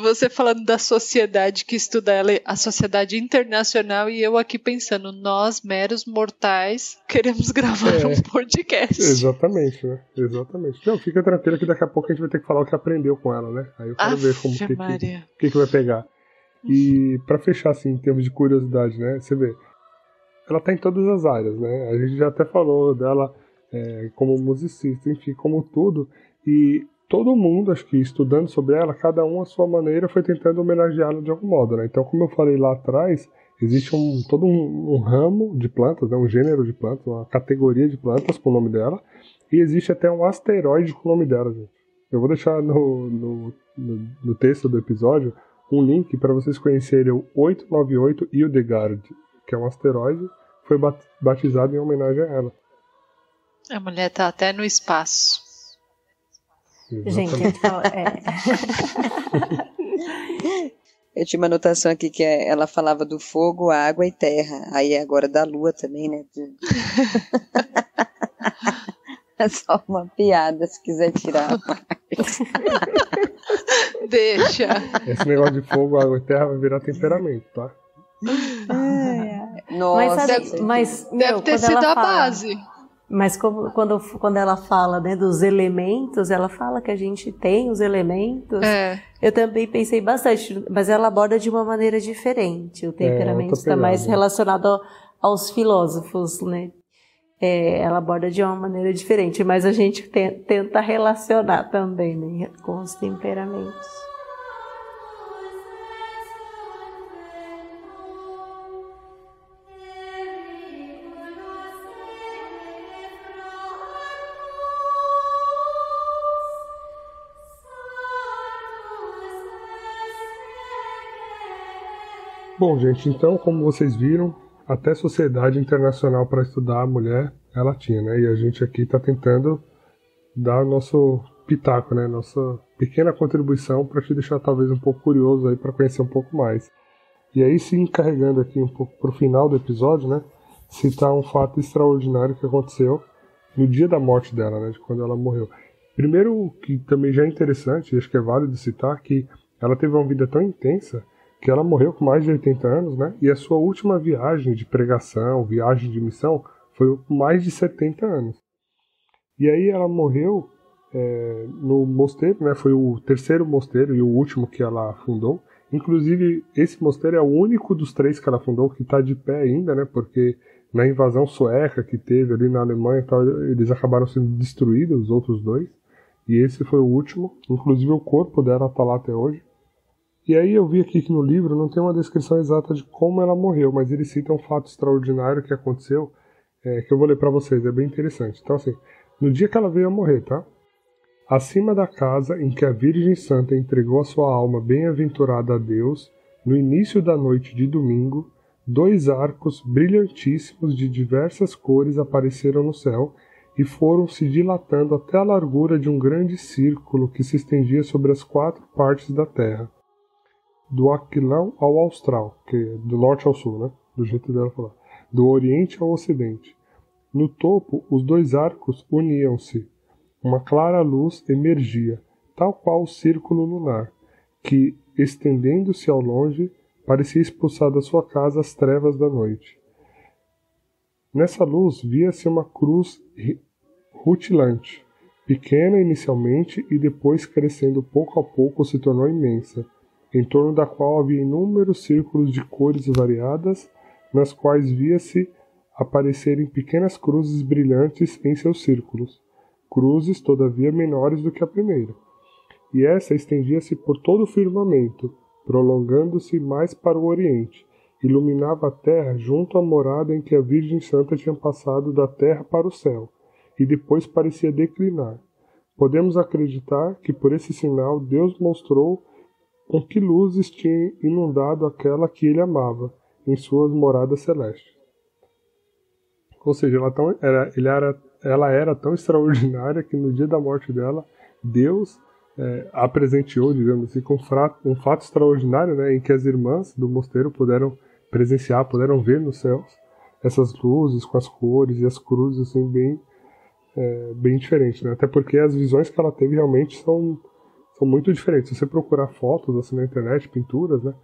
Você falando da sociedade que estuda ela, a sociedade internacional, e eu aqui pensando, nós, meros mortais, queremos gravar um podcast. Exatamente, né? Exatamente. Não, fica tranquila que daqui a pouco a gente vai ter que falar o que aprendeu com ela, né? Aí eu quero ver como que vai pegar. E pra fechar, assim, em termos de curiosidade, né? Você vê, ela tá em todas as áreas, né? A gente já até falou dela como musicista, enfim, como tudo. E todo mundo, acho que estudando sobre ela, cada um à sua maneira foi tentando homenageá-la de algum modo, né? Então, como eu falei lá atrás, existe todo um ramo de plantas, né? Um gênero de plantas, uma categoria de plantas com o nome dela, e existe até um asteroide com o nome dela, gente. Eu vou deixar no texto do episódio um link para vocês conhecerem o 898 Hildegard, que é um asteroide, foi batizado em homenagem a ela. A mulher tá até no espaço. Gente, eu tinha uma anotação aqui que ela falava do fogo, água e terra. Aí agora da lua também, né? É só uma piada, se quiser tirar. Deixa. Esse negócio de fogo, água e terra vai virar temperamento, tá? Nossa, deve ter sido a base. Mas quando ela fala, né, dos elementos, ela fala que a gente tem os elementos. Eu também pensei bastante, mas ela aborda de uma maneira diferente. O temperamento está mais relacionado aos filósofos, né? Ela aborda de uma maneira diferente, mas a gente tenta relacionar também, né, com os temperamentos. Bom, gente, então, como vocês viram, até Sociedade Internacional para Estudar a Mulher, ela tinha, né? E a gente aqui está tentando dar o nosso pitaco, né? Nossa pequena contribuição para te deixar talvez um pouco curioso aí para conhecer um pouco mais. E aí, se encarregando aqui um pouco para o final do episódio, né? Citar um fato extraordinário que aconteceu no dia da morte dela, né? De quando ela morreu. Primeiro, que também já é interessante, acho que é válido citar, que ela teve uma vida tão intensa que ela morreu com mais de 80 anos, né? E a sua última viagem de pregação, viagem de missão, foi com mais de 70 anos. E aí ela morreu no mosteiro, né? Foi o terceiro mosteiro e o último que ela fundou. Inclusive, esse mosteiro é o único dos 3 que ela fundou que está de pé ainda, né? Porque Na invasão sueca que teve ali na Alemanha e tal, eles acabaram sendo destruídos, os outros 2. E esse foi o último. Inclusive o corpo dela está lá até hoje. E aí eu vi aqui que no livro não tem uma descrição exata de como ela morreu, mas ele cita um fato extraordinário que aconteceu, que eu vou ler para vocês, é bem interessante. Então assim, no dia que ela veio a morrer, tá? Acima da casa em que a Virgem Santa entregou a sua alma bem-aventurada a Deus, no início da noite de domingo, 2 arcos brilhantíssimos de diversas cores apareceram no céu e foram se dilatando até a largura de um grande círculo que se estendia sobre as 4 partes da terra, do Aquilão ao Austral, que é do norte ao sul, né? Do jeito dela falar, do oriente ao ocidente. No topo, os 2 arcos uniam-se. Uma clara luz emergia, tal qual o círculo lunar, que, estendendo-se ao longe, parecia expulsar da sua casa as trevas da noite. Nessa luz via-se uma cruz rutilante, pequena inicialmente e depois crescendo pouco a pouco se tornou imensa, em torno da qual havia inúmeros círculos de cores variadas, nas quais via-se aparecerem pequenas cruzes brilhantes em seus círculos, cruzes todavia menores do que a primeira. E essa estendia-se por todo o firmamento, prolongando-se mais para o oriente, iluminava a terra junto à morada em que a Virgem Santa tinha passado da terra para o céu, e depois parecia declinar. Podemos acreditar que por esse sinal Deus mostrou com que luzes tinha inundado aquela que ele amava, em suas moradas celestes. Ou seja, ela era tão extraordinária que no dia da morte dela, Deus a presenteou, digamos assim, com um fato extraordinário, né, em que as irmãs do mosteiro puderam presenciar, puderam ver nos céus essas luzes com as cores e as cruzes assim, bem diferentes. Né? Até porque as visões que ela teve realmente são muito diferentes. Se você procurar fotos assim, na internet, pinturas, né,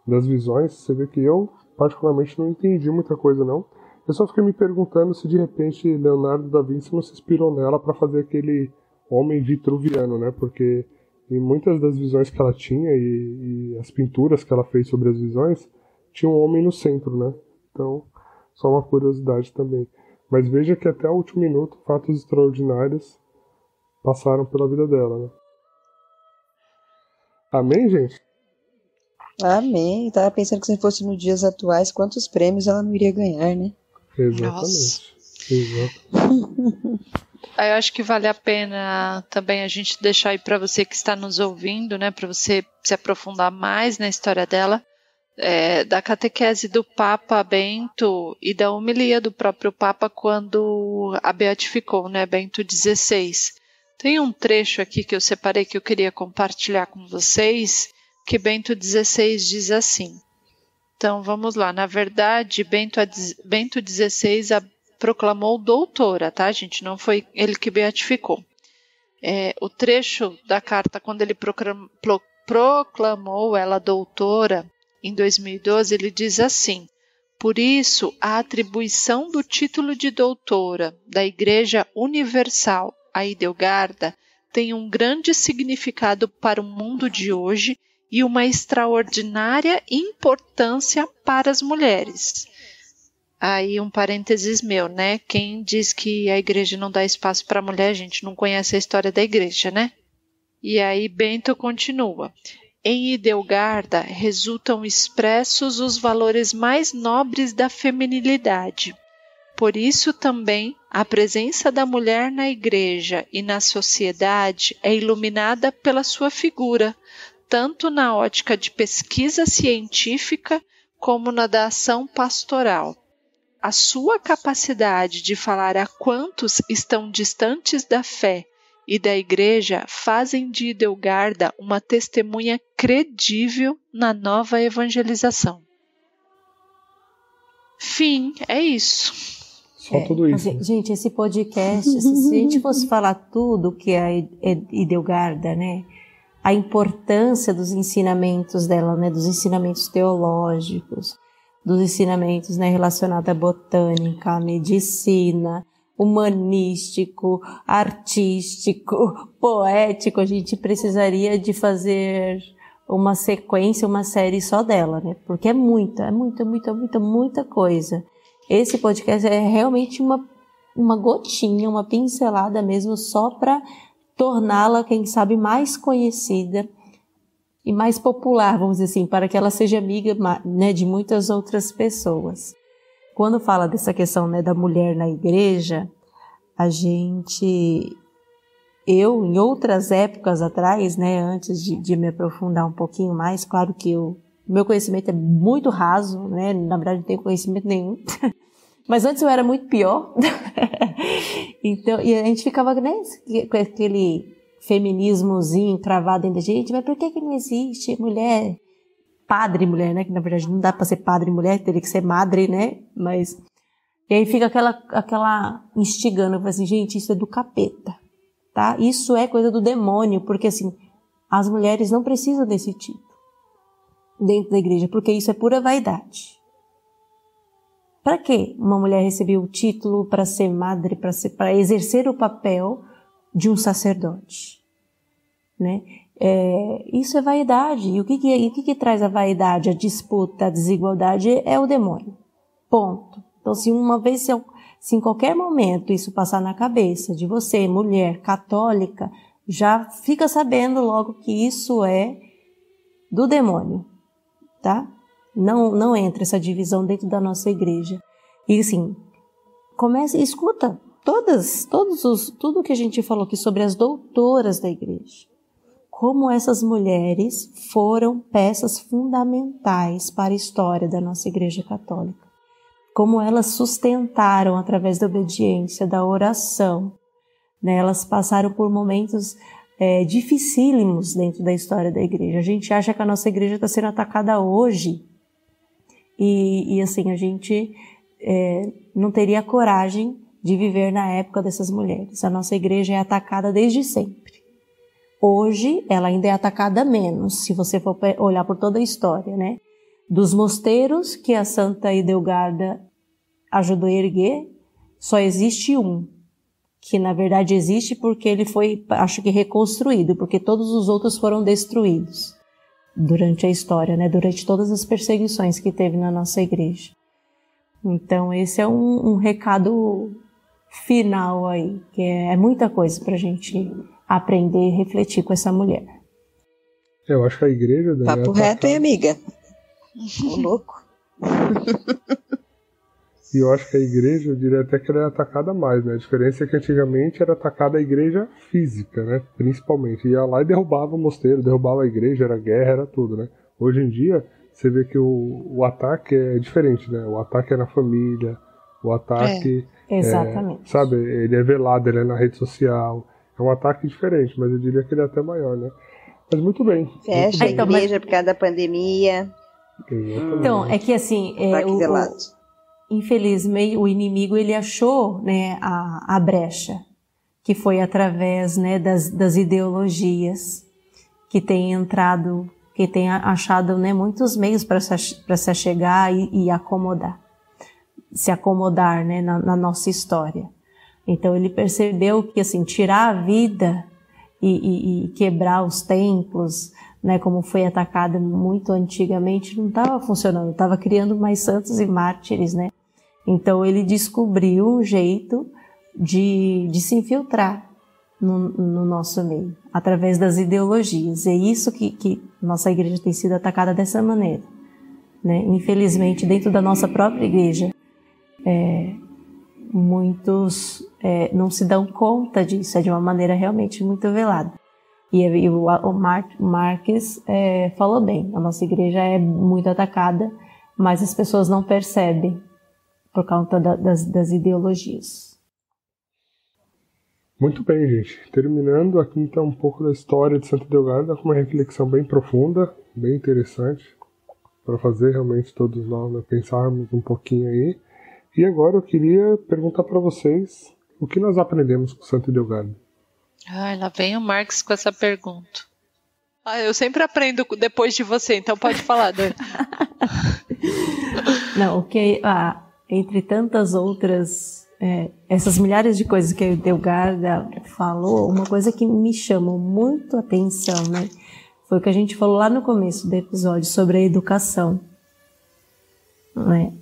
das visões, você vê que eu particularmente não entendi muita coisa não. Eu só fiquei me perguntando se de repente Leonardo da Vinci não se inspirou nela para fazer aquele homem vitruviano, né? Porque em muitas das visões que ela tinha e as pinturas que ela fez sobre as visões, tinha um homem no centro, né? Então, só uma curiosidade também. Mas veja que até o último minuto, fatos extraordinários passaram pela vida dela, né? Amém, gente? Amém. Tava pensando que se fosse nos dias atuais, quantos prêmios ela não iria ganhar, né? Exatamente. Eu acho que vale a pena também a gente deixar aí para você que está nos ouvindo, né, para você se aprofundar mais na história dela, da catequese do Papa Bento e da homilia do próprio Papa quando a beatificou, né, Bento XVI. Tem um trecho aqui que eu separei que eu queria compartilhar com vocês, que Bento XVI diz assim. Então vamos lá, na verdade Bento XVI a proclamou doutora, tá, gente? Não foi ele que beatificou. O trecho da carta, quando ele proclamou ela doutora, em 2012, ele diz assim: por isso, a atribuição do título de doutora da Igreja Universal a Hildegarda tem um grande significado para o mundo de hoje e uma extraordinária importância para as mulheres. Aí um parênteses meu, né? Quem diz que a igreja não dá espaço para a mulher, a gente não conhece a história da igreja, né? E aí Bento continua. Em Hildegarda resultam expressos os valores mais nobres da feminilidade. Por isso também a presença da mulher na igreja e na sociedade é iluminada pela sua figura, tanto na ótica de pesquisa científica como na da ação pastoral. A sua capacidade de falar a quantos estão distantes da fé e da igreja fazem de Hildegarda uma testemunha credível na nova evangelização. Fim, é isso. Só tudo isso. Gente, esse podcast, se a gente fosse falar tudo que é a Hildegarda, né? A importância dos ensinamentos dela, né? Dos ensinamentos teológicos, dos ensinamentos, né, relacionados à botânica, à medicina, humanístico, artístico, poético, a gente precisaria de fazer uma sequência, uma série só dela, né? Porque é muita coisa. esse podcast é realmente uma gotinha, uma pincelada mesmo, só para torná-la, quem sabe, mais conhecida e mais popular, vamos dizer assim, para que ela seja amiga, né, de muitas outras pessoas. Quando fala dessa questão, né, da mulher na igreja, eu, em outras épocas atrás, né, antes de me aprofundar um pouquinho mais, claro que meu conhecimento é muito raso, né, na verdade não tenho conhecimento nenhum, mas antes eu era muito pior. Então, e a gente ficava, né, com aquele feminismozinho cravado dentro da gente, mas por que não existe mulher, padre mulher, né, que na verdade não dá para ser padre mulher, teria que ser madre, né, mas, e aí fica aquela instigando, assim, gente, isso é do capeta, tá, isso é coisa do demônio, porque assim, as mulheres não precisam desse título dentro da igreja, porque isso é pura vaidade. Para que uma mulher recebeu o título para ser madre, para exercer o papel de um sacerdote, né? Isso é vaidade. E o que traz a vaidade, a disputa, a desigualdade é o demônio. Ponto. Então, se em qualquer momento isso passar na cabeça de você, mulher católica, já fica sabendo logo que isso é do demônio, tá? Não entra essa divisão dentro da nossa igreja. E assim, escuta tudo que a gente falou aqui sobre as doutoras da igreja. Como essas mulheres foram peças fundamentais para a história da nossa igreja católica. Como elas sustentaram através da obediência, da oração, né? Elas passaram por momentos dificílimos dentro da história da igreja. A gente acha que a nossa igreja está sendo atacada hoje, e assim, a gente não teria coragem de viver na época dessas mulheres. A nossa igreja é atacada desde sempre. Hoje, ela ainda é atacada menos, se você for olhar por toda a história, né? Dos mosteiros que a Santa Idelgarda ajudou a erguer, só existe um, que na verdade existe porque ele foi, acho que, reconstruído, porque todos os outros foram destruídos durante a história, né? Durante todas as perseguições que teve na nossa igreja. Então esse é um recado final aí, que é muita coisa pra gente aprender e refletir com essa mulher. Eu acho que a igreja... Papo reto, hein, amiga? Ô, louco. E eu acho que a igreja, eu diria até que ela é atacada mais, né? A diferença é que antigamente era atacada a igreja física, né? Principalmente. Ia lá e derrubava o mosteiro, derrubava a igreja, era guerra, era tudo, né? Hoje em dia, você vê que o ataque é diferente, né? O ataque é na família, o ataque... Exatamente. Sabe? Ele é velado, ele é na rede social. É um ataque diferente, mas eu diria que ele é até maior, né? Mas muito bem. Fecha a igreja por causa da pandemia. Exatamente. Então, é que assim... infelizmente, o inimigo, ele achou, né, a brecha, que foi através, né, das ideologias, que tem entrado, que tem achado, né, muitos meios para se achegar e acomodar, se acomodar, né, na nossa história. Então ele percebeu que, assim, tirar a vida e quebrar os templos, né, como foi atacado muito antigamente, não estava funcionando, estava criando mais santos e mártires, né? Então ele descobriu um jeito de se infiltrar no nosso meio, através das ideologias. É isso que nossa igreja tem sido atacada dessa maneira, né? Infelizmente, dentro da nossa própria igreja, muitos não se dão conta disso, é de uma maneira realmente muito velada. E o Marques falou bem, a nossa igreja é muito atacada, mas as pessoas não percebem por conta das ideologias. Muito bem, gente. Terminando aqui então um pouco da história de Santa Idelgarda, com uma reflexão bem profunda, bem interessante, para fazer realmente todos nós, né, pensarmos um pouquinho aí. E agora eu queria perguntar para vocês o que nós aprendemos com Santa Idelgarda. Lá vem o Marcos com essa pergunta. Eu sempre aprendo depois de você, então pode falar, Dani. Não, entre tantas outras, essas milhares de coisas que a Idelgarda falou, uma coisa que me chamou muito a atenção, né, foi o que a gente falou lá no começo do episódio sobre a educação. Né?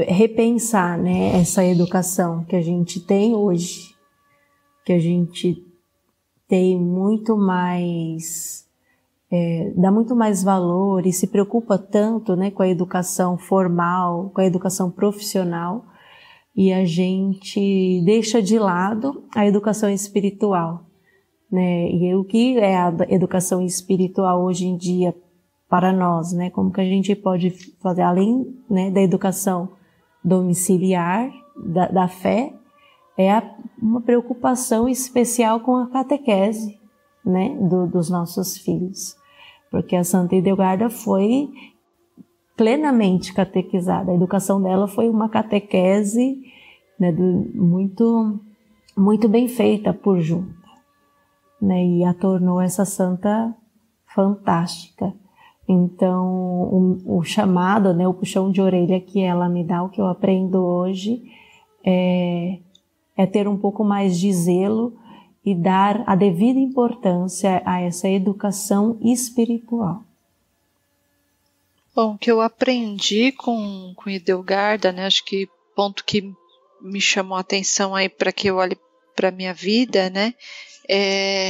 repensar, né, essa educação que a gente tem hoje, que a gente tem muito mais, dá muito mais valor e se preocupa tanto, né, com a educação formal, com a educação profissional, e a gente deixa de lado a educação espiritual, né? E o que é a educação espiritual hoje em dia para nós, né? Como que a gente pode fazer, além, né, da educação domiciliar, da fé, uma preocupação especial com a catequese, né, dos nossos filhos. Porque a Santa Edelgarda foi plenamente catequizada. A educação dela foi uma catequese, né, muito, muito bem feita por junta, né, e a tornou essa santa fantástica. Então, o chamado, né, o puxão de orelha que ela me dá, o que eu aprendo hoje, é ter um pouco mais de zelo e dar a devida importância a essa educação espiritual. Bom, o que eu aprendi com Edelgarda, né, acho que ponto que me chamou a atenção aí para que eu olhe para a minha vida, né,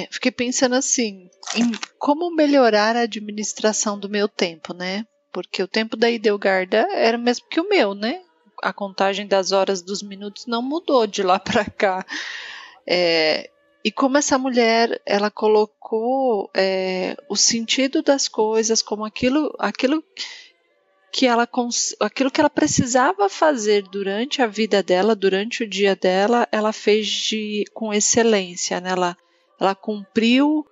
fiquei pensando assim, em como melhorar a administração do meu tempo, né, porque o tempo da Edelgarda era o mesmo que o meu, né, a contagem das horas, dos minutos não mudou de lá para cá, e como essa mulher, ela colocou o sentido das coisas como aquilo que ela precisava fazer durante a vida dela, durante o dia dela, ela fez com excelência, né? Ela cumpriu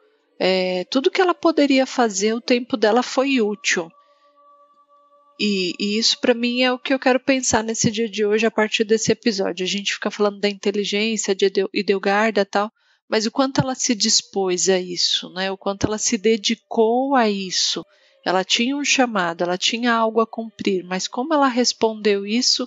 tudo que ela poderia fazer, o tempo dela foi útil. E isso para mim é o que eu quero pensar nesse dia de hoje a partir desse episódio. A gente fica falando da inteligência de Edelgarda e tal, mas o quanto ela se dispôs a isso, né? O quanto ela se dedicou a isso. Ela tinha um chamado, ela tinha algo a cumprir, mas como ela respondeu isso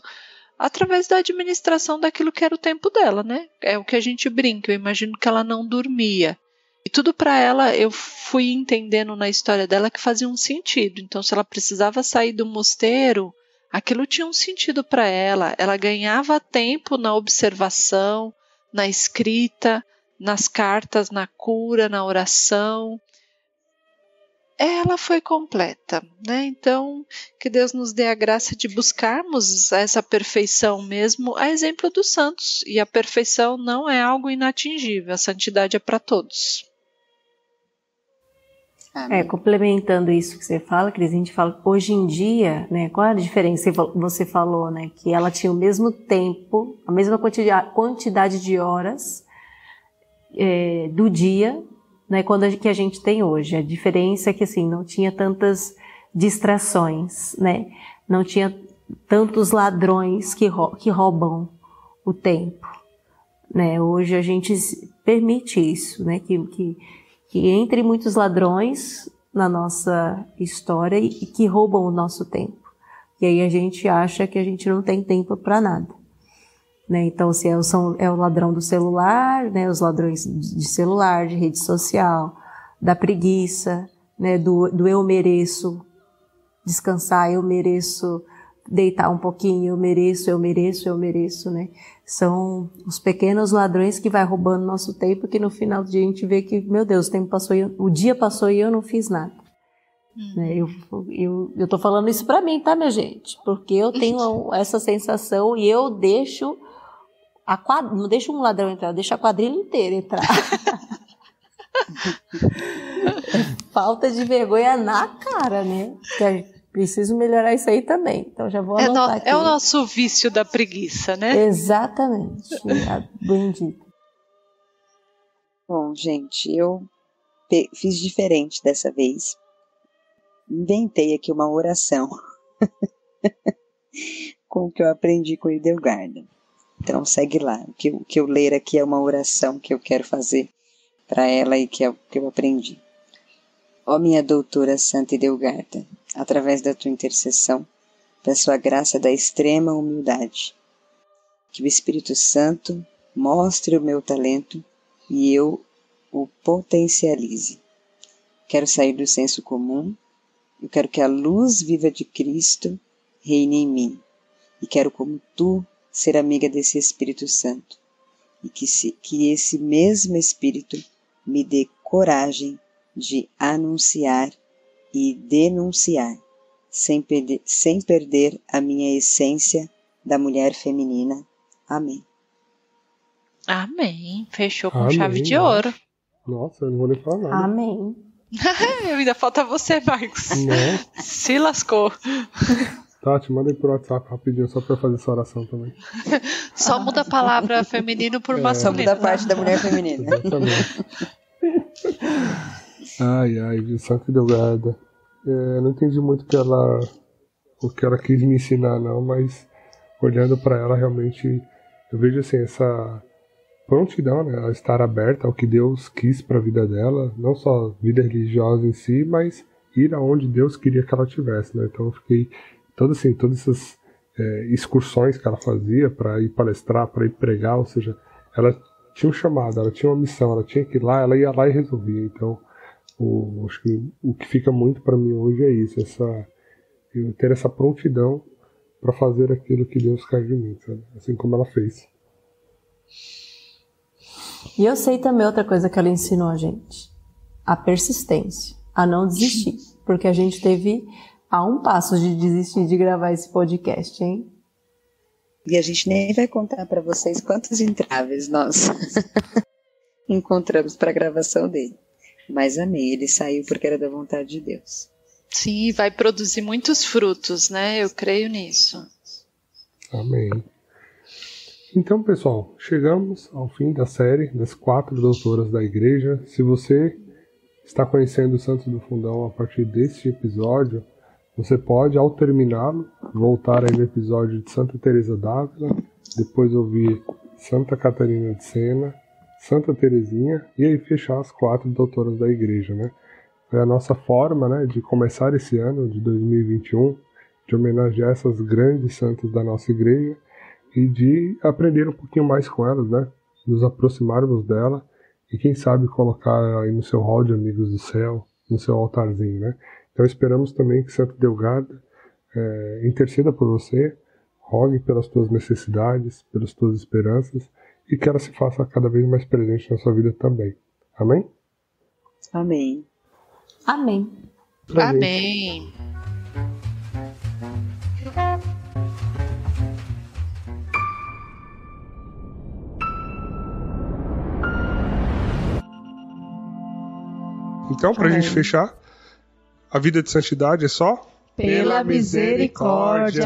através da administração daquilo que era o tempo dela, né? É o que a gente brinca, eu imagino que ela não dormia. E tudo para ela, eu fui entendendo na história dela que fazia um sentido. Então, se ela precisava sair do mosteiro, aquilo tinha um sentido para ela. Ela ganhava tempo na observação, na escrita, nas cartas, na cura, na oração. Ela foi completa, né? Então, que Deus nos dê a graça de buscarmos essa perfeição mesmo, a exemplo dos santos. E a perfeição não é algo inatingível, a santidade é para todos. Complementando isso que você fala, Cris, a gente fala, hoje em dia, né, qual é a diferença? Você falou, né, que ela tinha o mesmo tempo, a mesma quantidade de horas do dia, né, que a gente tem hoje. A diferença é que, assim, não tinha tantas distrações, né, não tinha tantos ladrões que roubam o tempo, né. Hoje a gente permite isso, né, que entre muitos ladrões na nossa história e que roubam o nosso tempo. E aí a gente acha que a gente não tem tempo para nada, né? Então, se é o ladrão do celular, né? Os ladrões de celular, de rede social, da preguiça, né? Do eu mereço descansar, eu mereço deitar um pouquinho, eu mereço, né? São os pequenos ladrões que vai roubando nosso tempo, que no final do dia a gente vê que, meu Deus, o dia passou e eu não fiz nada. Né? Eu tô falando isso pra mim, tá, minha gente? Porque eu tenho essa sensação e eu não deixo um ladrão entrar, eu deixo a quadrilha inteira entrar. Falta de vergonha na cara, né? Preciso melhorar isso aí também. Então já vou anotar aqui. É o nosso vício da preguiça, né? Exatamente. Bendito. Bom, gente, eu fiz diferente dessa vez. Inventei aqui uma oração com o que eu aprendi com Edelgarda. Então segue lá. O que eu ler aqui é uma oração que eu quero fazer para ela e que é o que eu aprendi. Ó minha doutora Santa Edelgarda, através da tua intercessão, peço a graça da extrema humildade. Que o Espírito Santo mostre o meu talento e eu o potencialize. Quero sair do senso comum, eu quero que a luz viva de Cristo reine em mim. e quero, como tu, ser amiga desse Espírito Santo, e que esse mesmo Espírito me dê coragem de anunciar e denunciar, sem perder a minha essência da mulher feminina. Amém. Amém. Fechou com Amém, chave de ouro. Nossa, eu não vou nem falar nada. Amém. Ainda falta você, Marcos. Não. Se lascou. Tati, manda aí por WhatsApp rapidinho, só pra eu fazer essa oração também. Só muda a palavra feminino por Só masculino. muda a parte da mulher feminina. Exatamente. Ai, viu, Santa Edelgarda. Não entendi muito o que ela quis me ensinar, não, mas olhando pra ela, realmente, eu vejo assim, essa prontidão, né, a estar aberta ao que Deus quis pra vida dela, não só vida religiosa em si, mas ir aonde Deus queria que ela tivesse, né? Então eu fiquei, todas essas excursões que ela fazia para ir palestrar, para ir pregar, ou seja, ela tinha um chamado, ela tinha uma missão, ela tinha que ir lá, ela ia lá e resolvia. Então, acho que o que fica muito para mim hoje é isso, eu ter essa prontidão para fazer aquilo que Deus quer de mim, sabe? Assim como ela fez. E eu sei também outra coisa que ela ensinou a gente: a persistência, a não desistir, porque a gente teve a um passo de desistir de gravar esse podcast, hein? E a gente nem vai contar para vocês quantos entraves nós encontramos para a gravação dele. Mas amém, ele saiu porque era da vontade de Deus. Sim, vai produzir muitos frutos, né? Eu creio nisso. Amém. Então, pessoal, chegamos ao fim da série das 4 doutoras da igreja. Se você está conhecendo o Santos do Fundão a partir deste episódio, você pode, ao terminá-lo, voltar aí no episódio de Santa Teresa d'Ávila, depois ouvir Santa Catarina de Sena, Santa Teresinha, e aí fechar as 4 doutoras da igreja, né? Foi a nossa forma, né, de começar esse ano de 2021, de homenagear essas grandes santas da nossa igreja e de aprender um pouquinho mais com elas, né? Nos aproximarmos dela e quem sabe colocar aí no seu hall de amigos do céu, no seu altarzinho, né? Então esperamos também que Santa Edelgarda interceda por você, rogue pelas tuas necessidades, pelas tuas esperanças e que ela se faça cada vez mais presente na sua vida também. Amém? Amém. Amém. Amém. Então, pra gente fechar, a vida de santidade é só pela misericórdia.